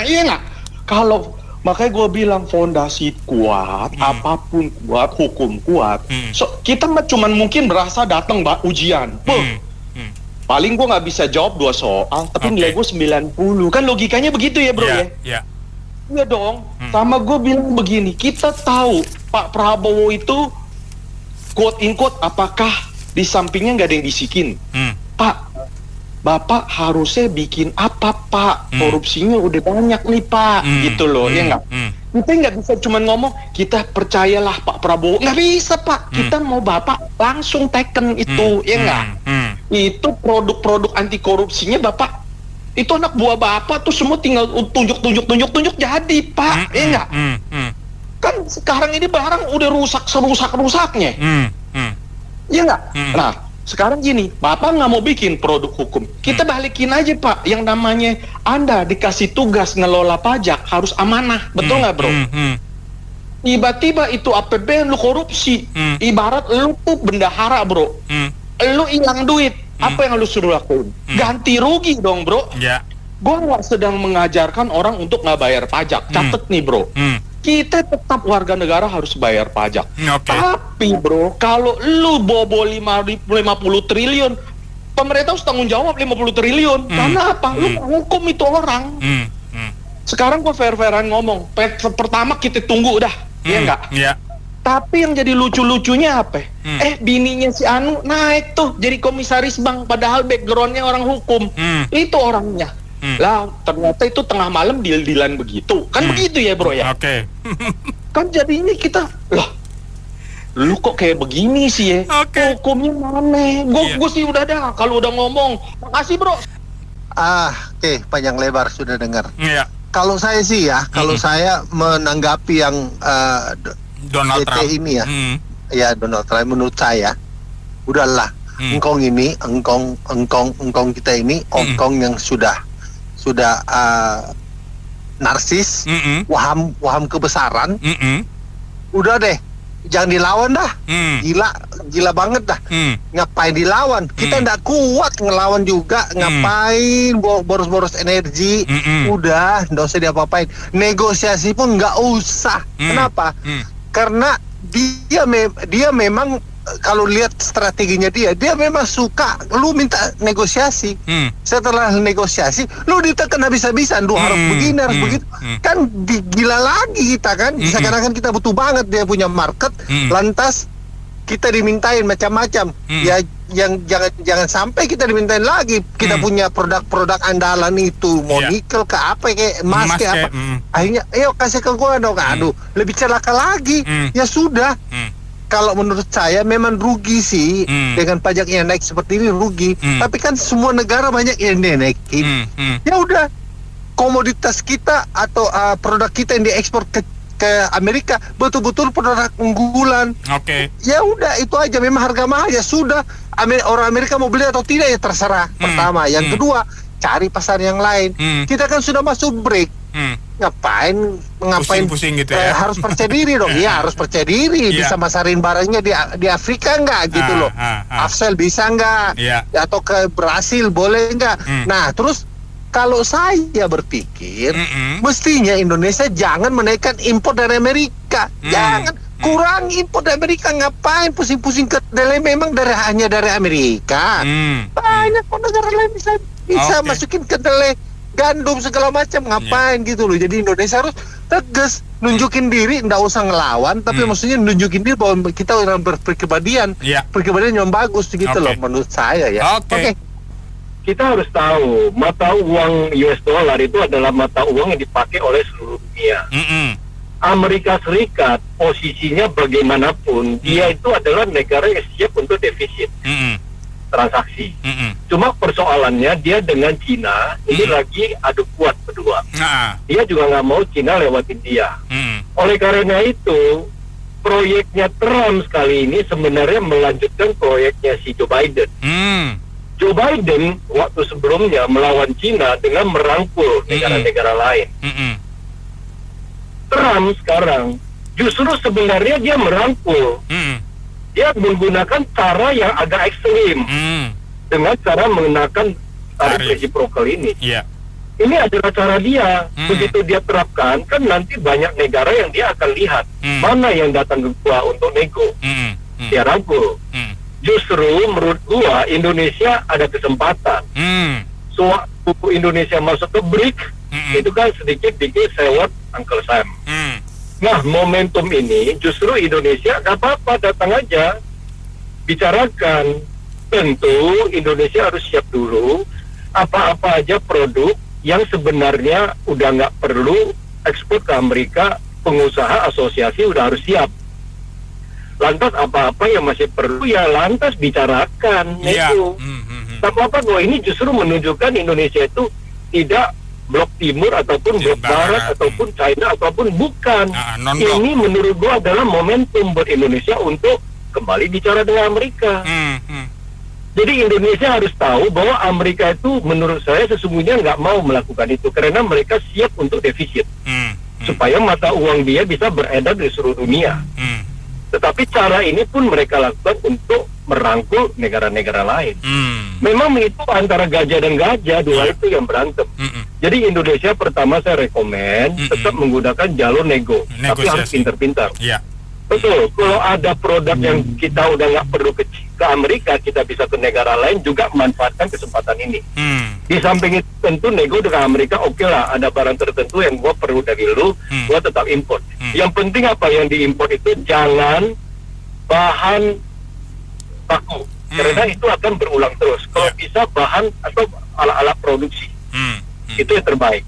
Iya nggak? Kalau makanya gue bilang fondasi kuat, apapun kuat, hukum kuat. So, kita cuman mungkin berasa datang ujian. Paling gue nggak bisa jawab 2 soal, tapi nilai gue 90. Kan logikanya begitu ya bro ya? Iya dong. Sama gue bilang begini, kita tahu Pak Prabowo itu quote in quote, apakah di sampingnya nggak ada yang bisikin, Pak, Bapak harusnya bikin apa Pak, korupsinya udah banyak nih Pak, gitu loh, ya nggak? Kita nggak bisa cuma ngomong kita percayalah Pak Prabowo, nggak bisa Pak. Kita mau Bapak langsung teken itu, ya nggak? Itu produk-produk anti korupsinya Bapak, itu anak buah Bapak tuh semua tinggal tunjuk jadi Pak, ya nggak? Kan sekarang ini barang udah serusak-rusaknya, ya nggak? Nah, sekarang gini, Bapak nggak mau bikin produk hukum, kita balikin aja Pak, yang namanya Anda dikasih tugas ngelola pajak harus amanah, betul nggak bro? Tiba-tiba itu APBN lu korupsi, ibarat lu tuh bendahara bro, lu hilang duit, apa yang lu suruh lakuin? Ganti rugi dong bro. Gue nggak sedang mengajarkan orang untuk nggak bayar pajak, catet nih bro. Kita tetap warga negara harus bayar pajak. Tapi bro, kalau lu bobo 50 triliun, pemerintah harus tanggung jawab 50 triliun. Karena apa? Lu hukum itu orang. Sekarang gue fair-fairan ngomong, pertama kita tunggu dah, ya enggak? Tapi yang jadi lucu-lucunya apa? Bininya si Anu naik tuh jadi komisaris bank, padahal backgroundnya orang hukum. Itu orangnya. Lah ternyata itu tengah malam deal-dealan begitu. Kan begitu ya bro ya? Kan jadinya kita, lah lu kok kayak begini sih ya? Hukumnya mana? Gue sih udah dah, kalau udah ngomong. Makasih bro. Oke, panjang lebar sudah dengar. Kalau saya sih ya, kalau saya menanggapi yang Donald Trump ini ya, ya Donald Trump, menurut saya udahlah, engkong kita ini engkong yang sudah narsis, waham kebesaran, udah deh, jangan dilawan dah, gila banget dah, ngapain dilawan? Kita nggak kuat ngelawan juga, ngapain boros-boros energi, udah, nggak usah diapa-apain, negosiasi pun nggak usah. Kenapa? Karena dia memang kalau lihat strateginya dia memang suka lu minta negosiasi. Setelah negosiasi lu ditekan habis-habisan, lu harus begini, harus begitu. Kan gila lagi kita kan. Sekarang kan kita butuh banget dia punya market, lantas kita dimintain macam-macam. Ya yang jangan sampai kita dimintain lagi. Kita punya produk-produk andalan itu, mau nikel ke apa, kayak emas ke apa. Akhirnya ayo kasih ke gua dong. Aduh, lebih celaka lagi. Ya sudah. Kalau menurut saya memang rugi sih dengan pajak yang naik seperti ini, rugi. Tapi kan semua negara banyak yang naikin. Ya udah, komoditas kita atau produk kita yang diekspor ke Amerika betul-betul produk unggulan. Ya udah, itu aja. Memang harga mahal, ya sudah. Orang Amerika mau beli atau tidak ya terserah. Pertama, yang kedua, cari pasar yang lain. Kita kan sudah masuk break. Ngapain pusing-pusing gitu ya? Harus percaya diri dong. Ya harus percaya diri. Bisa masarin barangnya di Afrika nggak gitu loh. Afsel bisa nggak? Atau ke Brasil boleh nggak? Nah terus kalau saya berpikir mestinya Indonesia jangan menaikkan impor dari Amerika. Jangan kurang impor dari Amerika. Ngapain pusing-pusing kedelai, memang hanya dari Amerika. Banyak kok negara lain bisa masukin kedelai, gandum segala macam, ngapain gitu loh. Jadi Indonesia harus tegas, nunjukin diri, nggak usah ngelawan, tapi maksudnya nunjukin diri bahwa kita orang berkepribadian, perkepribadian yang bagus gitu loh, menurut saya ya. Oke. Kita harus tahu mata uang US dollar itu adalah mata uang yang dipakai oleh seluruh dunia. Amerika Serikat posisinya bagaimanapun dia itu adalah negara yang siap untuk defisit transaksi. Cuma persoalannya dia dengan Cina ini lagi adu kuat berdua. Dia juga nggak mau Cina lewatin dia. Oleh karena itu proyeknya Trump sekali ini sebenarnya melanjutkan proyeknya si Joe Biden. Joe Biden waktu sebelumnya melawan Cina dengan merangkul negara-negara lain. Trump sekarang justru sebenarnya dia merangkul. Dia menggunakan cara yang agak ekstrim dengan cara mengenakan tarif reciprocal ini. Ini adalah cara dia. Begitu dia terapkan, kan nanti banyak negara yang dia akan lihat mana yang datang ke gua untuk nego. Dia rangkul. Justru menurut gua Indonesia ada kesempatan. Sewaktu Indonesia masuk ke BRICS, itu kan sedikit-sedikit sewot Uncle Sam. Nah, momentum ini justru Indonesia gak apa-apa, datang aja, bicarakan. Tentu Indonesia harus siap dulu apa-apa aja produk yang sebenarnya udah nggak perlu ekspor ke Amerika, pengusaha asosiasi udah harus siap. Lantas apa-apa yang masih perlu ya lantas bicarakan itu. Apa-apa bahwa ini justru menunjukkan Indonesia itu tidak blok timur ataupun blok barat ataupun China ataupun bukan. Ini menurut gua adalah momentum buat Indonesia untuk kembali bicara dengan Amerika. Jadi Indonesia harus tahu bahwa Amerika itu menurut saya sesungguhnya nggak mau melakukan itu karena mereka siap untuk defisit supaya mata uang dia bisa beredar di seluruh dunia. Tetapi cara ini pun mereka lakukan untuk merangkul negara-negara lain. Memang itu antara gajah dan gajah, dua itu yang berantem. Jadi Indonesia pertama saya rekomen tetap menggunakan jalur nego, tapi harus pintar-pintar. Betul, kalau ada produk yang kita udah nggak perlu ke Amerika, kita bisa ke negara lain juga memanfaatkan kesempatan ini. Di samping itu tentu nego dengan Amerika oke lah, ada barang tertentu yang gua perlu dari lu, gua tetap import. Yang penting apa yang diimport itu jangan bahan baku, karena itu akan berulang terus. Kalau bisa bahan atau alat-alat produksi, itu yang terbaik.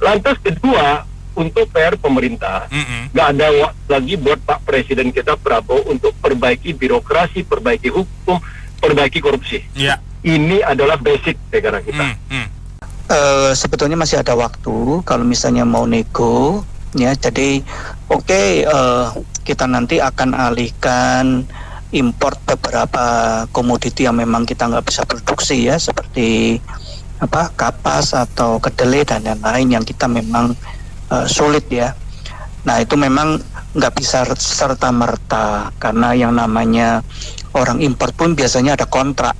Lantas kedua, untuk PR pemerintah, nggak ada waktu lagi buat Pak Presiden kita Prabowo untuk perbaiki birokrasi, perbaiki hukum, perbaiki korupsi. Ini adalah basic negara kita. Sebetulnya masih ada waktu kalau misalnya mau nego, ya. Jadi kita nanti akan alihkan import beberapa komoditi yang memang kita nggak bisa produksi, ya, seperti kapas atau kedelai dan lain-lain yang kita memang sulit, ya. Nah, itu memang nggak bisa serta merta karena yang namanya orang impor pun biasanya ada kontrak,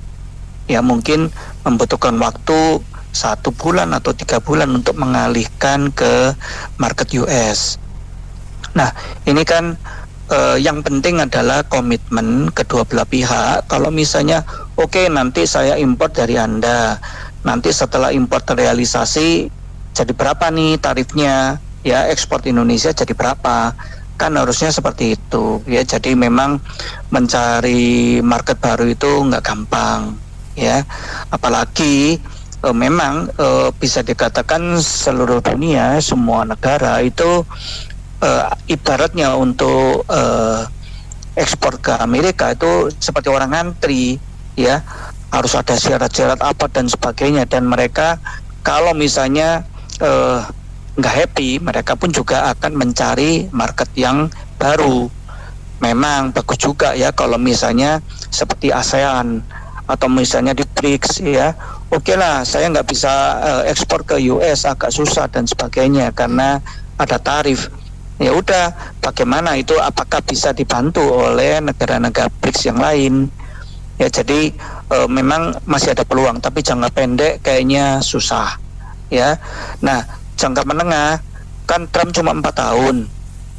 ya, mungkin membutuhkan waktu 1 bulan atau 3 bulan untuk mengalihkan ke market US. Nah, ini kan yang penting adalah komitmen kedua belah pihak. Kalau misalnya nanti saya impor dari Anda, nanti setelah impor terrealisasi jadi berapa nih tarifnya, ya, ekspor Indonesia jadi berapa, kan harusnya seperti itu, ya. Jadi memang mencari market baru itu nggak gampang, ya, apalagi memang bisa dikatakan seluruh dunia, semua negara itu ibaratnya untuk ekspor ke Amerika itu seperti orang ngantri, ya, harus ada syarat-syarat apa dan sebagainya, dan mereka kalau misalnya nggak happy, mereka pun juga akan mencari market yang baru. Memang bagus juga, ya, kalau misalnya seperti ASEAN atau misalnya di BRICS, ya, oke lah, saya nggak bisa ekspor ke US, agak susah dan sebagainya karena ada tarif. Ya udah, bagaimana itu, apakah bisa dibantu oleh negara-negara BRICS yang lain? Ya, jadi memang masih ada peluang, tapi jangka pendek kayaknya susah, ya. Nah, jangka menengah kan Trump cuma 4 tahun,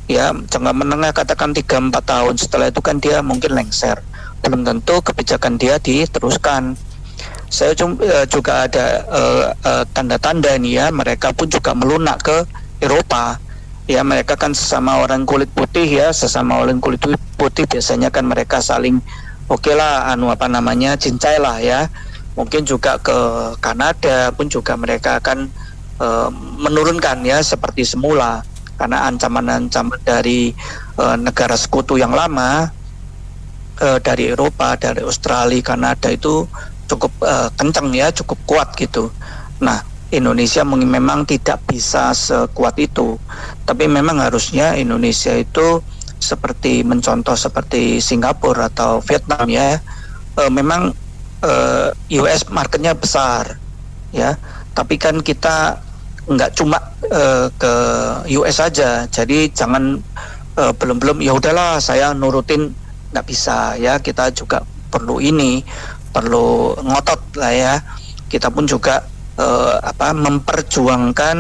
ya, jangka menengah katakan 3-4 tahun, setelah itu kan dia mungkin lengser, belum tentu kebijakan dia diteruskan. Saya juga ada tanda-tanda nih, ya, mereka pun juga melunak ke Eropa. ya mereka kan sesama orang kulit putih ya, sesama orang kulit putih biasanya kan mereka saling cincai lah ya. Mungkin juga ke Kanada pun juga mereka akan menurunkan ya seperti semula, karena ancaman-ancaman dari negara sekutu yang lama, dari Eropa, dari Australia, Kanada itu cukup kencang ya, cukup kuat gitu. Nah, Indonesia memang tidak bisa sekuat itu, tapi memang harusnya Indonesia itu mencontoh seperti Singapura atau Vietnam ya. Memang US marketnya besar ya, tapi kan kita nggak cuma ke US saja, jadi jangan belum ya udahlah saya nurutin, nggak bisa ya. Kita juga perlu ngotot lah ya. Kita pun juga memperjuangkan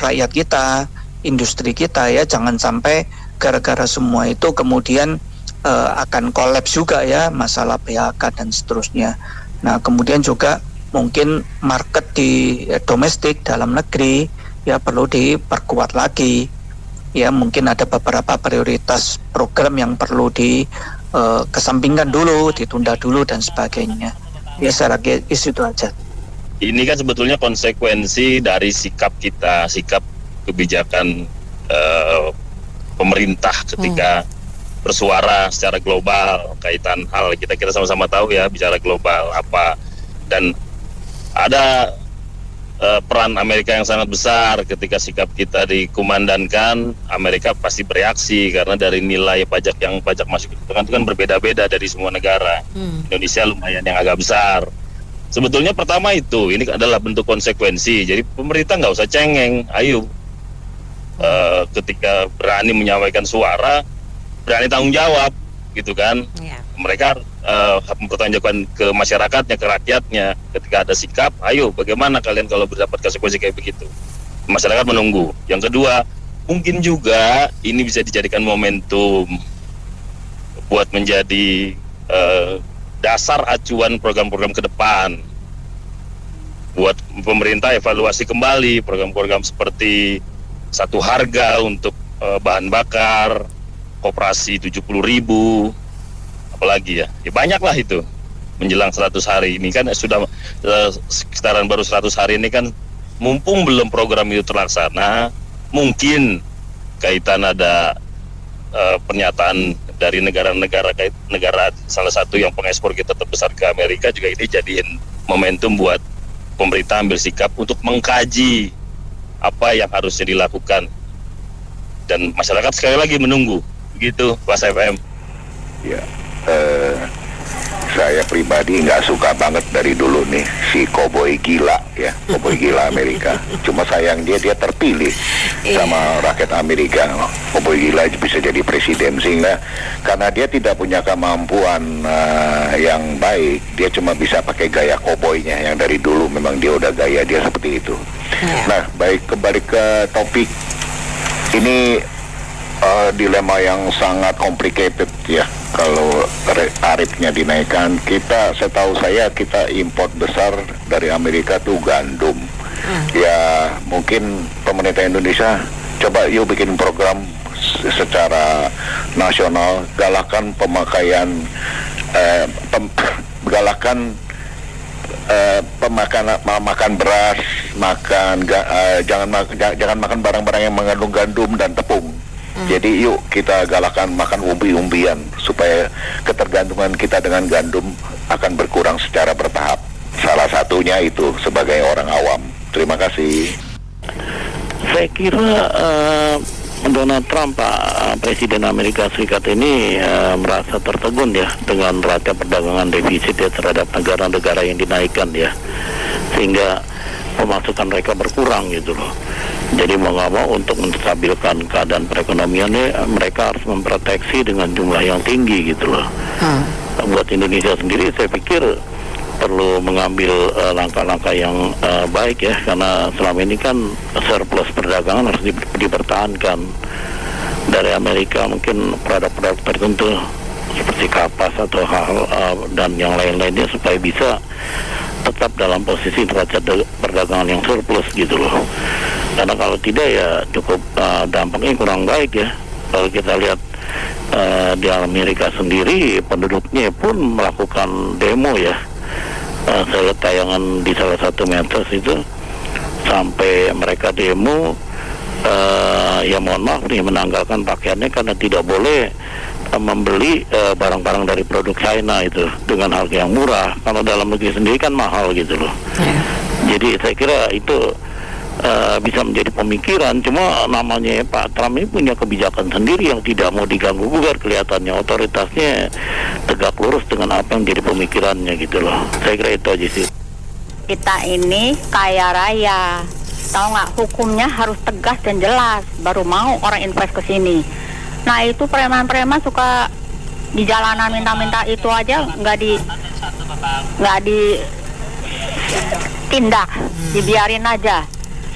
rakyat kita, industri kita ya. Jangan sampai gara-gara semua itu kemudian akan kolaps juga ya, masalah PHK dan seterusnya. Nah, kemudian juga mungkin market di domestik dalam negeri ya perlu diperkuat lagi ya. Mungkin ada beberapa prioritas program yang perlu kesampingkan dulu, ditunda dulu dan sebagainya ya. Saya rasa itu aja. Ini kan sebetulnya konsekuensi dari sikap kebijakan pemerintah ketika bersuara secara global kaitan hal kita sama-sama tahu ya, bicara global apa, dan ada peran Amerika yang sangat besar ketika sikap kita dikumandangkan. Amerika pasti bereaksi karena dari nilai pajak masuk itu kan berbeda-beda dari semua negara. Indonesia lumayan yang agak besar. Sebetulnya pertama ini adalah bentuk konsekuensi. Jadi pemerintah nggak usah cengeng, ayo ketika berani menyampaikan suara, berani tanggung jawab, gitu kan? Yeah. Mereka mempertanggungjawabkan ke masyarakatnya, ke rakyatnya. Ketika ada sikap, ayo bagaimana kalian kalau berdapat konsekuensi kayak begitu? Masyarakat menunggu. Yang kedua, mungkin juga ini bisa dijadikan momentum buat menjadi dasar acuan program-program ke depan, buat pemerintah evaluasi kembali program-program seperti satu harga untuk bahan bakar, koperasi 70.000, apalagi ya banyak lah itu menjelang 100 hari ini kan sudah sekitaran baru 100 hari ini kan, mumpung belum program itu terlaksana, mungkin kaitan ada pernyataan dari negara salah satu yang pengekspor kita terbesar ke Amerika juga, ini jadiin momentum buat pemerintah ambil sikap untuk mengkaji apa yang harusnya dilakukan, dan masyarakat sekali lagi menunggu. Begitu Pak FM. Ya, saya pribadi nggak suka banget dari dulu nih si koboi gila ya, koboi gila Amerika. Cuma sayang dia terpilih sama rakyat Amerika. Koboi gila bisa jadi presiden, sehingga karena dia tidak punya kemampuan yang baik, dia cuma bisa pakai gaya koboinya yang dari dulu memang dia udah gaya dia seperti itu. Nah, baik, kembali ke topik ini. Dilema yang sangat complicated ya. Kalau tarifnya dinaikkan, setahu saya kita import besar dari Amerika tuh gandum. Ya mungkin pemerintah Indonesia coba yuk bikin program secara nasional, galakan pemakaian makan beras, jangan makan barang-barang yang mengandung gandum dan tepung. Jadi yuk kita galakan makan umbi-umbian supaya ketergantungan kita dengan gandum akan berkurang secara bertahap. Salah satunya itu sebagai orang awam. Terima kasih. Saya kira Donald Trump, Pak Presiden Amerika Serikat ini merasa tertegun ya dengan raca perdagangan defisit ya terhadap negara-negara yang dinaikkan ya, sehingga pemasukan mereka berkurang gitu loh. Jadi mau nggak mau untuk menstabilkan keadaan perekonomiannya, mereka harus memproteksi dengan jumlah yang tinggi gitu loh. Buat Indonesia sendiri saya pikir perlu mengambil langkah-langkah yang baik ya, karena selama ini kan surplus perdagangan harus dipertahankan. Dari Amerika mungkin produk-produk tertentu seperti kapas atau hal dan yang lain-lainnya supaya bisa tetap dalam posisi neraca perdagangan yang surplus gitu loh. Karena kalau tidak ya cukup dampaknya kurang baik ya. Kalau kita lihat di Amerika sendiri penduduknya pun melakukan demo ya. Saya lihat tayangan di salah satu medsos itu sampai mereka demo ya mohon maaf nih menanggalkan pakaiannya karena tidak boleh membeli barang-barang dari produk China itu dengan harga yang murah. Kalau dalam negeri sendiri kan mahal gitu loh. Jadi saya kira itu bisa menjadi pemikiran. Cuma namanya Pak Trump ini punya kebijakan sendiri yang tidak mau diganggu gugat, kelihatannya otoritasnya tegak lurus dengan apa yang jadi pemikirannya gitu loh. Saya kira itu aja sih. Kita ini kaya raya, tahu nggak, hukumnya harus tegas dan jelas baru mau orang invest ke sini. Nah itu preman-preman suka di jalanan minta-minta itu aja nggak ditindak, dibiarin aja.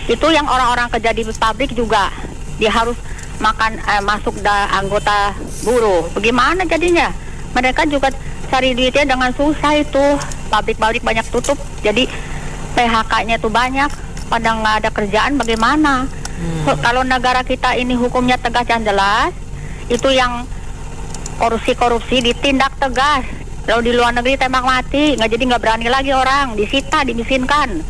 Itu yang orang-orang kerja di pabrik juga dia harus masuk anggota buruh. Bagaimana jadinya? Mereka juga cari duitnya dengan susah itu. Pabrik-pabrik banyak tutup, jadi PHK-nya itu banyak. Pada nggak ada kerjaan bagaimana? Kalau negara kita ini hukumnya tegas dan jelas, itu yang korupsi ditindak tegas. Kalau di luar negeri tembak mati, nggak berani lagi orang, disita, dimiskinkan.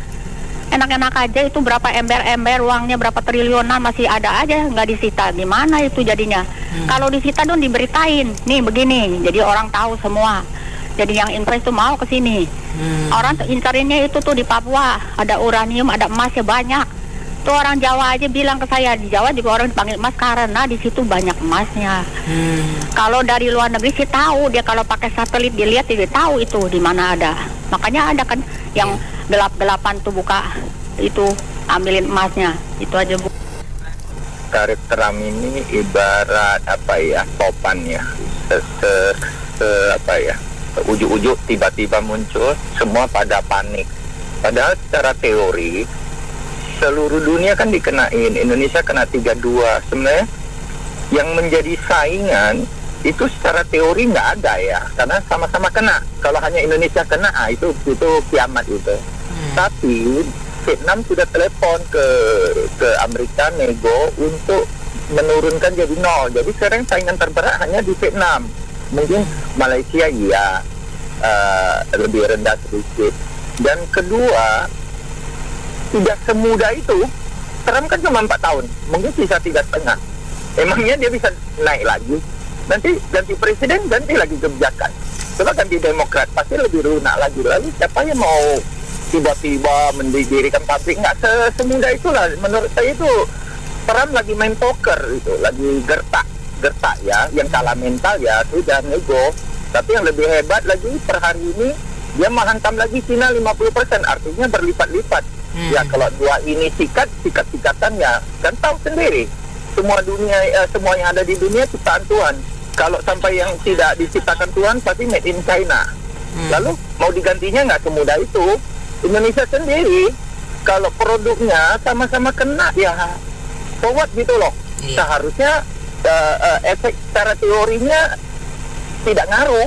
Enak-enak aja itu berapa ember uangnya berapa triliunan masih ada aja nggak disita. Gimana itu jadinya? Kalau disita dong diberitain, nih begini, jadi orang tahu semua. Jadi yang invest tuh mau ke sini. Orang incarinnya itu tuh di Papua ada uranium, ada emasnya banyak. Tuh orang Jawa aja bilang ke saya, di Jawa juga orang dipanggil emas karena di situ banyak emasnya. Kalau dari luar negeri sih tahu, dia kalau pakai satelit dilihat dia tahu itu di mana ada. Makanya ada kan yang gelap-gelapan tuh buka itu ambilin emasnya. Itu aja Bu. Tarif Trump ini ibarat topan ya. Ujuk-ujuk tiba-tiba muncul, semua pada panik. Padahal secara teori seluruh dunia kan dikenain, Indonesia kena 32. Sebenarnya yang menjadi saingan itu secara teori nggak ada ya, karena sama-sama kena. Kalau hanya Indonesia kena, itu kiamat itu. Tapi Vietnam sudah telepon ke Amerika nego untuk menurunkan jadi 0. Jadi sekarang saingan terberat hanya di Vietnam. Mungkin Malaysia lebih rendah sedikit. Dan kedua, tidak semudah itu. Trump kan cuma 4 tahun, mungkin sisa 3,5. Emangnya dia bisa naik lagi? Nanti ganti presiden, ganti lagi kebijakan. Coba ganti Demokrat, pasti lebih lunak lagi. Lalu siapa yang mau tiba-tiba mendirikan pabrik? Nggak semudah itulah. Menurut saya itu Trump lagi main poker itu, lagi gertak ya. Yang kalah mental ya sudah nego. Tapi yang lebih hebat lagi per hari ini dia menghantam lagi Cina 50%, artinya berlipat-lipat. Ya kalau dua ini sikat-sikatan ya kan tahu sendiri. Semua yang ada di dunia ciptaan Tuhan. Kalau sampai yang tidak diciptakan Tuhan pasti made in China. Lalu mau digantinya nggak semudah itu. Indonesia sendiri kalau produknya sama-sama kena ya forward gitu loh. Seharusnya efek secara teorinya tidak ngaruh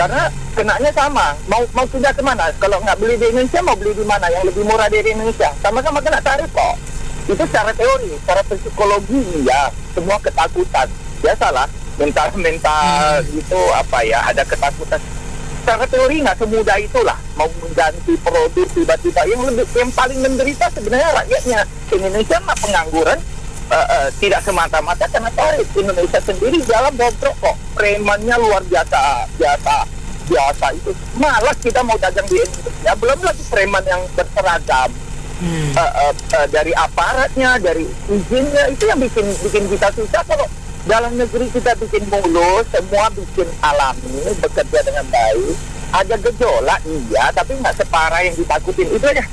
karena kenanya sama. Mau pindah kemana? Kalau nggak beli di Indonesia mau beli di mana yang lebih murah dari Indonesia? Sama-sama kena tarif kok. Itu secara teori, secara psikologi ya semua ketakutan. Biasalah mental gitu ada ketakutan. Secara teori nggak semudah itulah mau mengganti produk tiba-tiba. Yang paling menderita sebenarnya rakyatnya. Indonesia mah pengangguran tidak semata-mata karena tarif. Indonesia sendiri jalan bobrok kok. Premannya luar biasa itu. Malas kita mau dagang di Indonesia. Belum lagi preman yang berseragam. Dari aparatnya, dari izinnya, itu yang bikin kita susah. Kalau dalam negeri kita bikin mulus, semua bikin alami, bekerja dengan baik. Ada gejolak iya, tapi nggak separah yang ditakutin itu aja.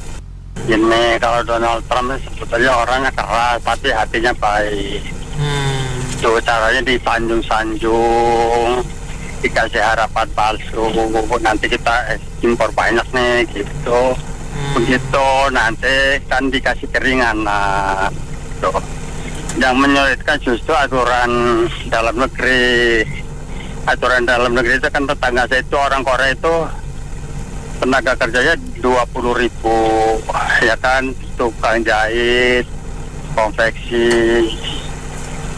Ini kalau Donald Trump sebetulnya orangnya keras, tapi hatinya baik. Tuh caranya disanjung-sanjung, dikasih harapan palsu, nanti kita impor banyak nih gitu. Begitu nanti kan dikasih keringan. Nah, tuh. Yang menyulitkan justru aturan dalam negeri. Aturan dalam negeri itu kan tetangga saya itu orang Korea itu tenaga kerjanya 20.000 ya kan, tukang jahit, konveksi.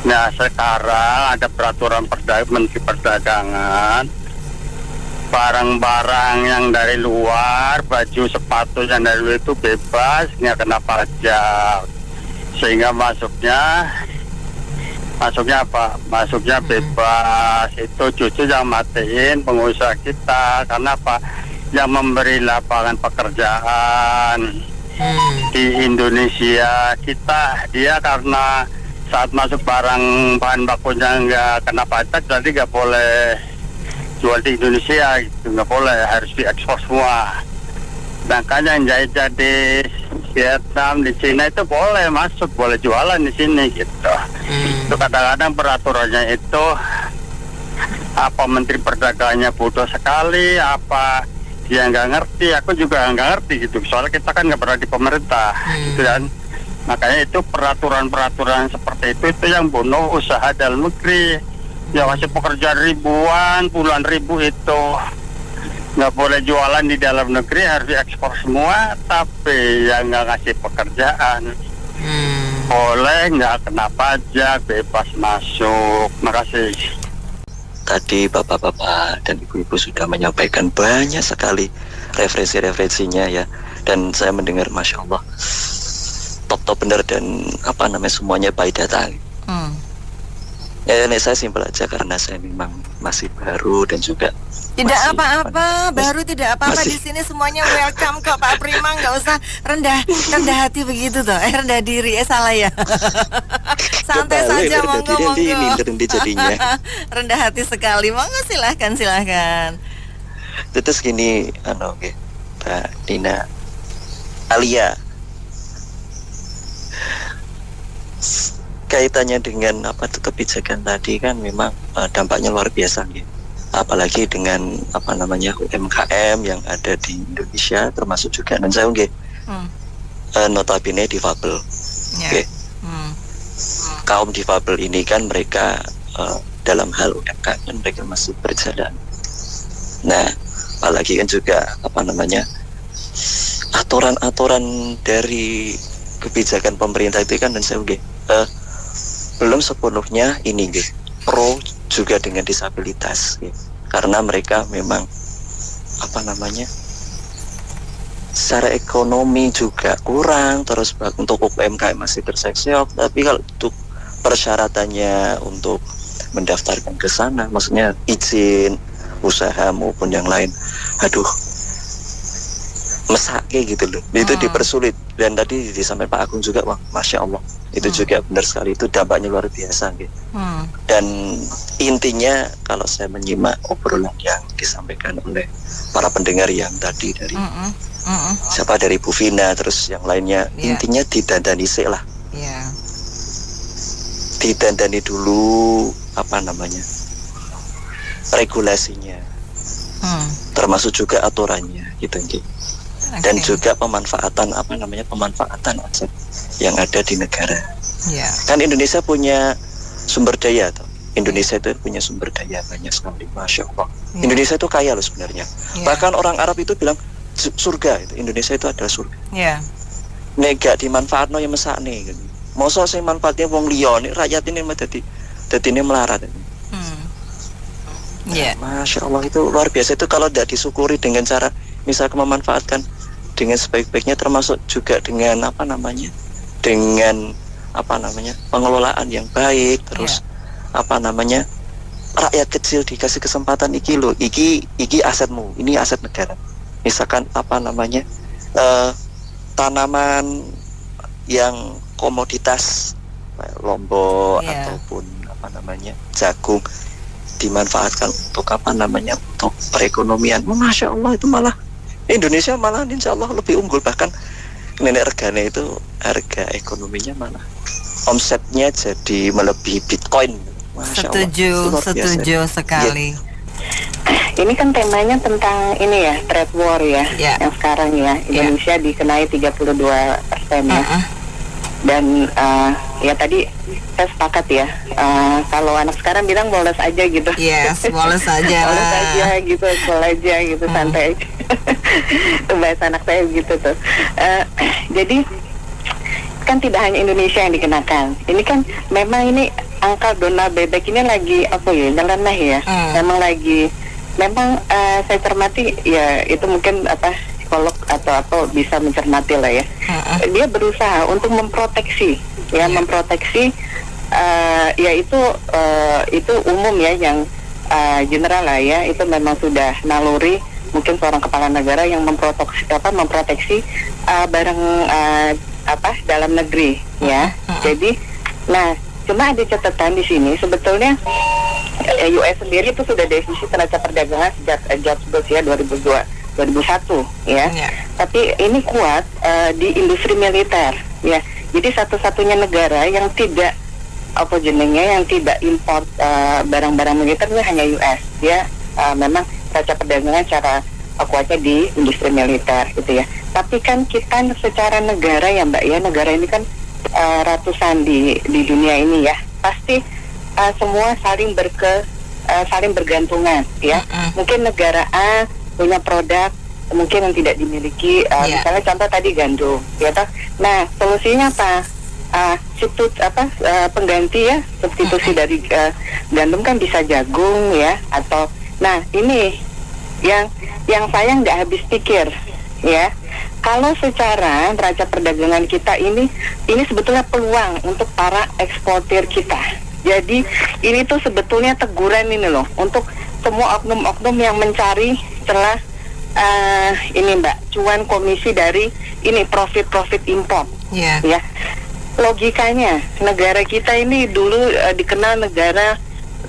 Nah sekarang ada peraturan Menteri Perdagangan, barang-barang yang dari luar, baju sepatu yang dari luar itu bebas, nggak kena pajak. Sehingga masuknya apa? Masuknya bebas. Itu justru yang matiin pengusaha kita. Karena apa? Yang memberi lapangan pekerjaan di Indonesia kita, dia karena saat masuk bahan bakunya nggak kena pajak, berarti nggak boleh jual di Indonesia, gitu, nggak boleh, harus diekspor semua. Sedangkan yang jahit di Vietnam, di Cina itu boleh masuk, boleh jualan di sini gitu. Itu kadang-kadang peraturannya itu apa Menteri Perdagangannya bodoh sekali, apa dia nggak ngerti, aku juga nggak ngerti gitu. Soalnya kita kan nggak pernah di pemerintah, gitu kan. Makanya itu peraturan-peraturan seperti itu yang bunuh usaha dalam negeri. Ya masih pekerjaan ribuan, puluhan ribu itu nggak boleh jualan di dalam negeri, harus diekspor semua. Tapi yang nggak ngasih pekerjaan boleh nggak kena pajak, bebas masuk. Makasih. Tadi bapak-bapak dan ibu-ibu sudah menyampaikan banyak sekali referensi-referensinya ya, dan saya mendengar Masya Allah top bener, dan semuanya by data. Ya ini saya simpel aja karena saya memang masih baru dan juga tidak apa-apa, baru tidak apa-apa, di sini semuanya welcome kok Pak Prima, nggak usah rendah hati begitu toh, rendah diri, salah ya. Santai saja, monggo. Jadinya rendah hati sekali, monggo silahkan. Terus gini, Mbak Dina, Alia, kaitannya dengan kebijakan tadi kan memang dampaknya luar biasa gitu. Apalagi dengan UMKM yang ada di Indonesia, termasuk juga dan saya notabene difabel. Kaum difabel ini kan mereka dalam hal UMKM kan mereka masih berjalan. Nah, apalagi kan juga aturan-aturan dari kebijakan pemerintah itu kan dan saya belum sepenuhnya ini pro juga dengan disabilitas karena mereka memang secara ekonomi juga kurang, terus untuk UMKM masih terseok, tapi kalau untuk persyaratannya untuk mendaftarkan ke sana, maksudnya izin usaha maupun yang lain, mesake gitu loh, itu dipersulit. Dan tadi disampaikan Pak Agung juga, wah Masya Allah, itu juga benar sekali, itu dampaknya luar biasa gitu. Dan intinya kalau saya menyimak obrolan yang disampaikan oleh para pendengar yang tadi dari siapa, dari Bu Vina, terus yang lainnya, intinya didandani sih lah, didandani dulu regulasinya, termasuk juga aturannya gitu. Dan juga pemanfaatan pemanfaatan aset yang ada di negara. Kan Indonesia punya sumber daya toh. Indonesia itu punya sumber daya banyak sekali, Masya Allah. Indonesia itu kaya loh sebenarnya. Bahkan orang Arab itu bilang surga itu, Indonesia itu adalah surga. Nek gak dimanfaatno ya mesakne gitu. Mosok sing manfaatnya wong liya, nek rakyat ini dadi ini melarat. Masya Allah, itu luar biasa. Itu kalau tidak disyukuri dengan cara misalkan memanfaatkan dengan sebaik-baiknya, termasuk juga dengan dengan pengelolaan yang baik, terus rakyat kecil dikasih kesempatan, iki asetmu, ini aset negara. Misalkan tanaman yang komoditas lombok ataupun jagung dimanfaatkan untuk untuk perekonomian. Masya Allah, itu malah Indonesia malah insya Allah lebih unggul, bahkan nenek regane itu harga ekonominya malah omsetnya jadi melebihi Bitcoin. Masya Allah, setuju sekali. Ini kan temanya tentang ini ya, trade war ya, yang sekarang ya, Indonesia dikenai 32% ya. Dan ya tadi saya sepakat ya, kalau anak sekarang bilang bolos aja gitu. Bolos aja lah. Bolos aja gitu, sekolah aja gitu, santai aja. Itu bahasa anak saya gitu tuh. Jadi kan tidak hanya Indonesia yang dikenakan. Ini kan memang ini angka donor bebek ini lagi jalan naik ya. Memang saya cermati ya, itu mungkin psikolog atau bisa mencermati lah ya. Dia berusaha untuk memproteksi ya itu umum ya, yang general lah ya, itu memang sudah naluri mungkin seorang kepala negara yang memproteksi barang dalam negeri ya. Jadi cuma ada catatan di sini, sebetulnya US sendiri itu sudah defisit neraca perdagangan sejak George Bush ya 2001 ya. Tapi ini kuat di industri militer ya. Jadi satu-satunya negara yang tidak yang tidak import barang-barang militer itu hanya US ya. Memang neraca perdagangan secara kuatnya di industri militer gitu ya. Tapi kan kita secara negara ya Mbak ya, negara ini kan ratusan di dunia ini ya, pasti semua saling bergantungan ya. Mungkin negara A punya produk mungkin yang tidak dimiliki, misalnya contoh tadi gandum ya toh. Nah solusinya apa? Pengganti ya, substitusi dari gandum kan bisa jagung ya, atau ini yang saya nggak habis pikir ya. Kalau secara neraca perdagangan kita ini sebetulnya peluang untuk para eksportir kita. Jadi ini tuh sebetulnya teguran ini loh untuk semua oknum-oknum yang mencari celah ini Mbak, cuan komisi dari ini profit import. Ya. Logikanya negara kita ini dulu dikenal negara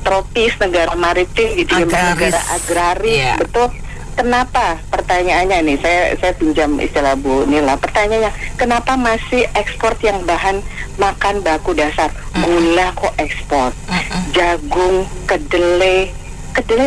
tropis, negara maritim gitu, negara agraris, betul. Kenapa? Pertanyaannya nih, saya pinjam istilah Bu Nila. Pertanyaannya, kenapa masih ekspor yang bahan makan baku dasar? Gula kok ekspor, jagung, kedelai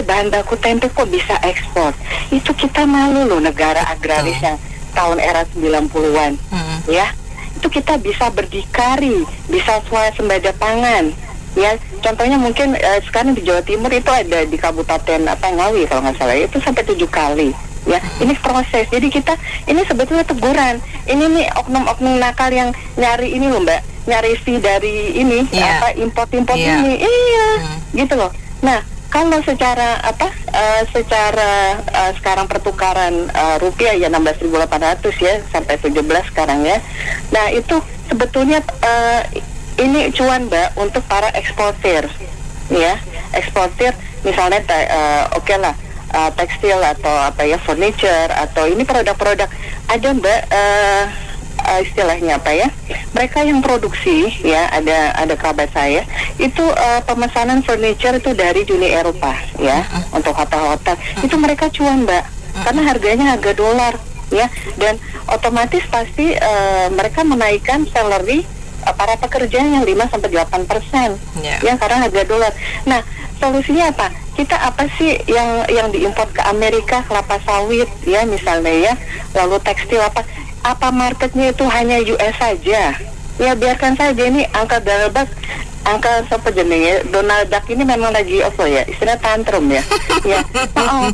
bahan baku tempe kok bisa ekspor? Itu kita malu loh, negara agraris yang tahun era 90-an, ya. Itu kita bisa berdikari, bisa swasembada pangan. Ya, contohnya mungkin sekarang di Jawa Timur itu ada di Kabupaten Ngawi kalau nggak salah, itu sampai 7 kali. Ya, ini proses. Jadi kita ini sebetulnya teguran. Ini nih oknum-oknum nakal yang nyari ini loh Mbak, nyari fee dari ini import ini. Iya, gitu loh. Nah, kalau secara sekarang pertukaran rupiah ya 16.800 ya sampai 17 sekarang ya. Nah, itu sebetulnya ini cuan Mbak untuk para eksportir ya. Eksportir misalnya tekstil atau furniture atau ini produk-produk ada Mbak istilahnya mereka yang produksi ya, ada kerabat saya itu pemesanan furniture itu dari Uni Eropa ya, untuk hotel-hotel itu mereka cuan Mbak karena harganya harga dolar ya, dan otomatis pasti mereka menaikkan salary para pekerja yang 5-8% ya karena harga dolar. Nah solusinya apa? Kita apa sih yang diimpor ke Amerika? Kelapa sawit ya misalnya ya, lalu tekstil apa marketnya itu hanya US saja ya, biarkan saja. Ini angka Donald Duck ini memang lagi istilah tantrum ya. Ya,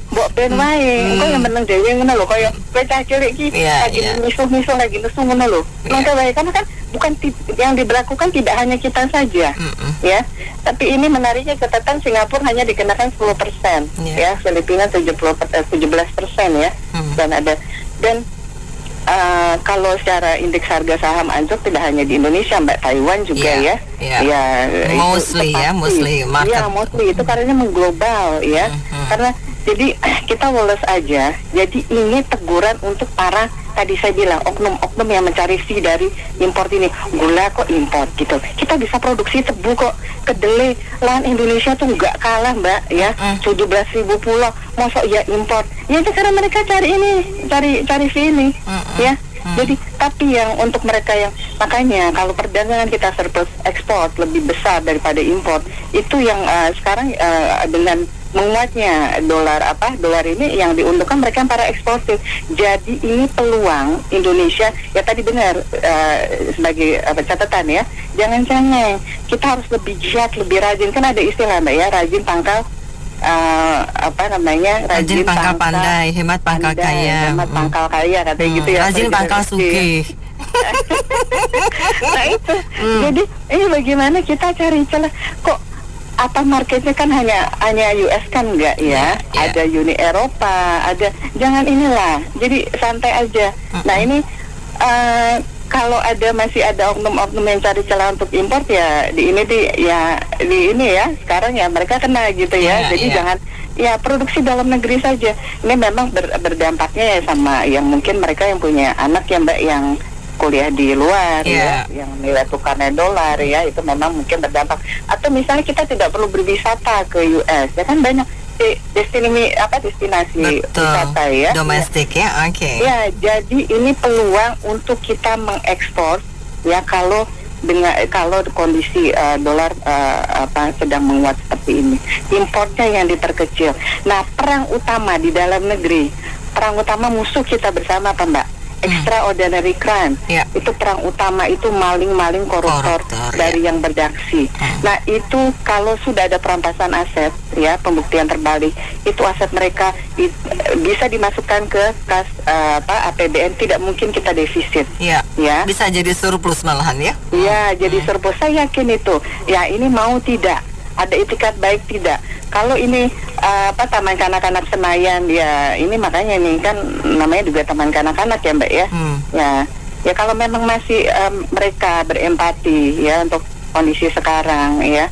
mbok ben wae, engko yang meneng dhewe ngono lho, kaya bocah cilik iki lagi misuh-misuh lagi nesu ngono lho. Mangka wae karena kan bukan yang diberlakukan tidak hanya kita saja. Ya. Tapi ini menariknya catatan Singapura hanya dikenakan 10%, ya, Filipina 17% ya. Dan kalau secara indeks harga saham anjlok tidak hanya di Indonesia Mbak, Taiwan juga ya. Mostly market. Ya, mostly itu karena mengglobal ya. Karena jadi kita woles aja. Jadi ini teguran untuk para tadi saya bilang oknum-oknum yang mencari fee dari import ini. Gula kok import gitu. Kita bisa produksi tebu kok, kedelai. Lahan Indonesia tuh nggak kalah Mbak ya. 17.000 pulau, masa ya import. Ya itu karena mereka cari fee ini ya. Jadi tapi yang untuk mereka yang makanya kalau perdagangan kita surplus ekspor lebih besar daripada import, itu yang sekarang dengan menguatnya dolar ini yang diuntungkan mereka para eksportir. Jadi ini peluang Indonesia ya, tadi benar sebagai catatan ya, jangan-jangan kita harus lebih giat, lebih rajin. Kan ada istilah Mbak ya, rajin pangkal rajin pangkal pandai, hemat pangkal kaya. Hemat pangkal kaya katanya gitu ya. Rajin pangkal sugih. Nah itu, jadi ini bagaimana kita cari celah? Kok apa marketnya kan hanya US kan enggak ya? Ada Uni Eropa, ada, jangan inilah. Jadi santai aja. Nah ini kalau masih ada oknum-oknum yang cari celah untuk import ya di ini ya sekarang ya mereka kena gitu ya. Jadi jangan ya produksi dalam negeri saja. Ini memang berdampaknya ya sama yang mungkin mereka yang punya anak ya Mbak yang kuliah di luar ya, yang nilai tukarnya dolar ya, itu memang mungkin berdampak. Atau misalnya kita tidak perlu berwisata ke US, ya kan banyak destinasi wisata ya. Domestik ya, oke. Ya, jadi ini peluang untuk kita mengekspor ya kalau kondisi dolar sedang menguat seperti ini. Importnya yang diperkecil. Nah, perang utama di dalam negeri, perang utama musuh kita bersama apa Mbak? Extraordinary crime. Itu perang utama, itu maling-maling koruptor dari yang berdaksi. Nah itu kalau sudah ada perampasan aset ya, pembuktian terbalik, itu aset mereka bisa dimasukkan ke kas APBN, tidak mungkin kita defisit. Ya bisa jadi surplus malahan ya. Ya jadi surplus, saya yakin itu. Ya ini mau tidak ada itikat baik tidak. Kalau ini Taman Kanak-Kanak Senayan ya, ini makanya ini kan namanya juga Taman Kanak-Kanak ya Mbak ya. Ya kalau memang masih mereka berempati ya untuk kondisi sekarang ya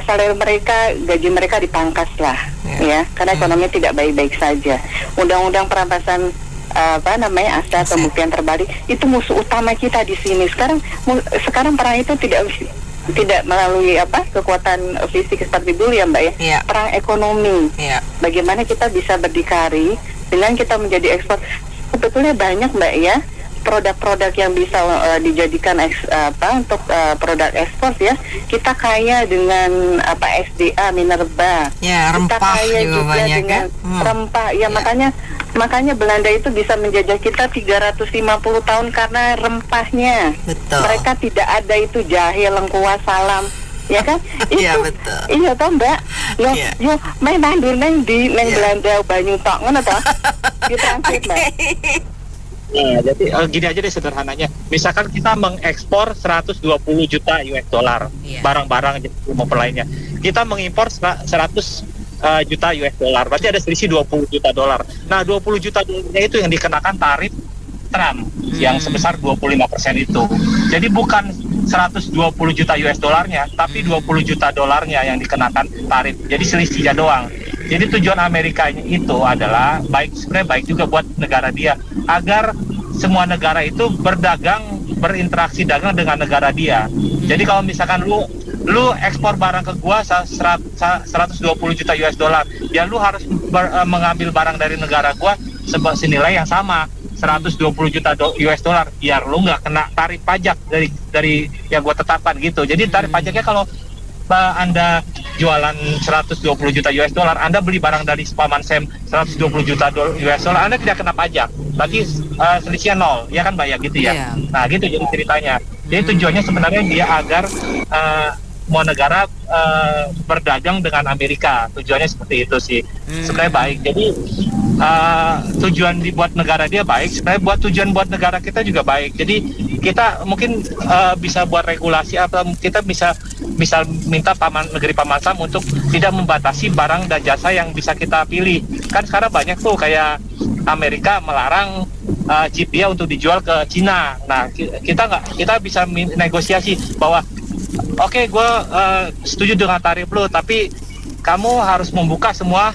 salary mereka, gaji mereka dipangkas lah ya, karena ekonomi tidak baik-baik saja. Undang-undang perampasan aset pembuktian terbalik itu musuh utama kita di sini. Sekarang perang itu tidak melalui kekuatan fisik seperti dulu ya Mbak ya. Perang ekonomi. Bagaimana kita bisa berdikari dengan kita menjadi ekspor. Sebetulnya banyak Mbak ya produk-produk yang bisa dijadikan untuk produk ekspor ya. Kita kaya dengan SDA, minerba. Rempah kita kaya juga banyak dengan rempah. Makanya Belanda itu bisa menjajah kita 350 tahun karena rempahnya. Betul. Mereka tidak ada itu jahe, lengkuas, salam, ya kan? Iya betul. Iya toh Mbak. Yo main mandur neng Belanda banyu tok ngono toh. Ditransit Mbak. Nah, jadi gini aja deh sederhananya. Misalkan kita mengekspor 120 juta US dollar barang-barang maupun lainnya. Kita mengimpor 100 juta US dollar. Berarti ada selisih 20 juta dolar. Nah, 20 juta dolarnya itu yang dikenakan tarif Trump yang sebesar 25% itu. Jadi bukan 120 juta US dolarnya, tapi 20 juta dolarnya yang dikenakan tarif. Jadi selisihnya doang. Jadi tujuan Amerika itu adalah sebenarnya baik juga buat negara dia, agar semua negara itu berinteraksi dagang dengan negara dia. Jadi kalau misalkan lu ekspor barang ke gua 120 juta US dollar, ya lu harus mengambil barang dari negara gua senilai yang sama 120 juta US dollar, biar lu nggak kena tarif pajak dari yang gua tetapkan gitu. Jadi tarif pajaknya kalau Anda jualan 120 juta US dollar, Anda beli barang dari Paman Sam 120 juta US dollar, Anda tidak kena pajak. Berarti selisihnya nol, ya kan Mbak ya gitu ya. Nah gitu jadi ceritanya. Jadi tujuannya sebenarnya dia agar semua negara berdagang dengan Amerika. Tujuannya seperti itu sih. Sebenarnya baik. Jadi tujuan dibuat negara dia baik, sebenarnya tujuan buat negara kita juga baik. Jadi kita mungkin bisa buat regulasi atau kita bisa minta negeri Paman Sam untuk tidak membatasi barang dan jasa yang bisa kita pilih. Kan sekarang banyak tuh kayak Amerika melarang chip dia untuk dijual ke Cina. Nah, kita bisa negosiasi bahwa oke, gue setuju dengan tarif lo, tapi kamu harus membuka semua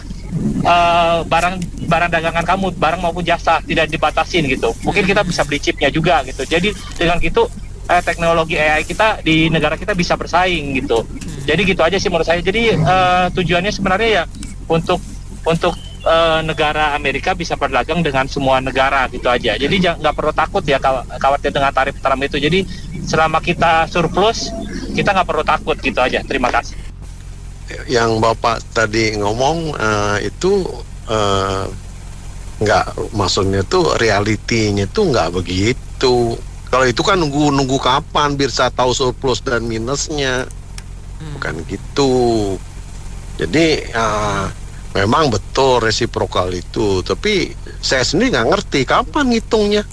barang dagangan kamu, barang maupun jasa, tidak dibatasin gitu. Mungkin kita bisa beli chipnya juga gitu. Jadi dengan gitu teknologi AI kita di negara kita bisa bersaing gitu. Jadi gitu aja sih menurut saya. Jadi tujuannya sebenarnya ya untuk negara Amerika bisa berdagang dengan semua negara gitu aja. Jadi nggak perlu takut ya khawatir dengan tarif Trump itu. Jadi selama kita surplus, kita nggak perlu takut gitu aja. Terima kasih. Yang Bapak tadi ngomong itu nggak, maksudnya tuh realitinya tuh nggak begitu. Kalau itu kan nunggu kapan bisa tahu surplus dan minusnya, bukan gitu. Jadi memang betul resiprokal itu, tapi saya sendiri nggak ngerti kapan ngitungnya.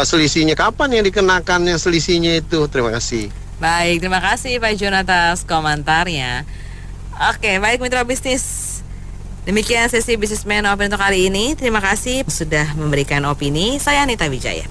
Selisihnya kapan yang dikenakan yang selisihnya itu? Terima kasih. Baik, terima kasih Pak John atas komentarnya. Oke, baik mitra bisnis. Demikian sesi Businessman Open untuk kali ini. Terima kasih sudah memberikan opini. Saya Anita Wijaya.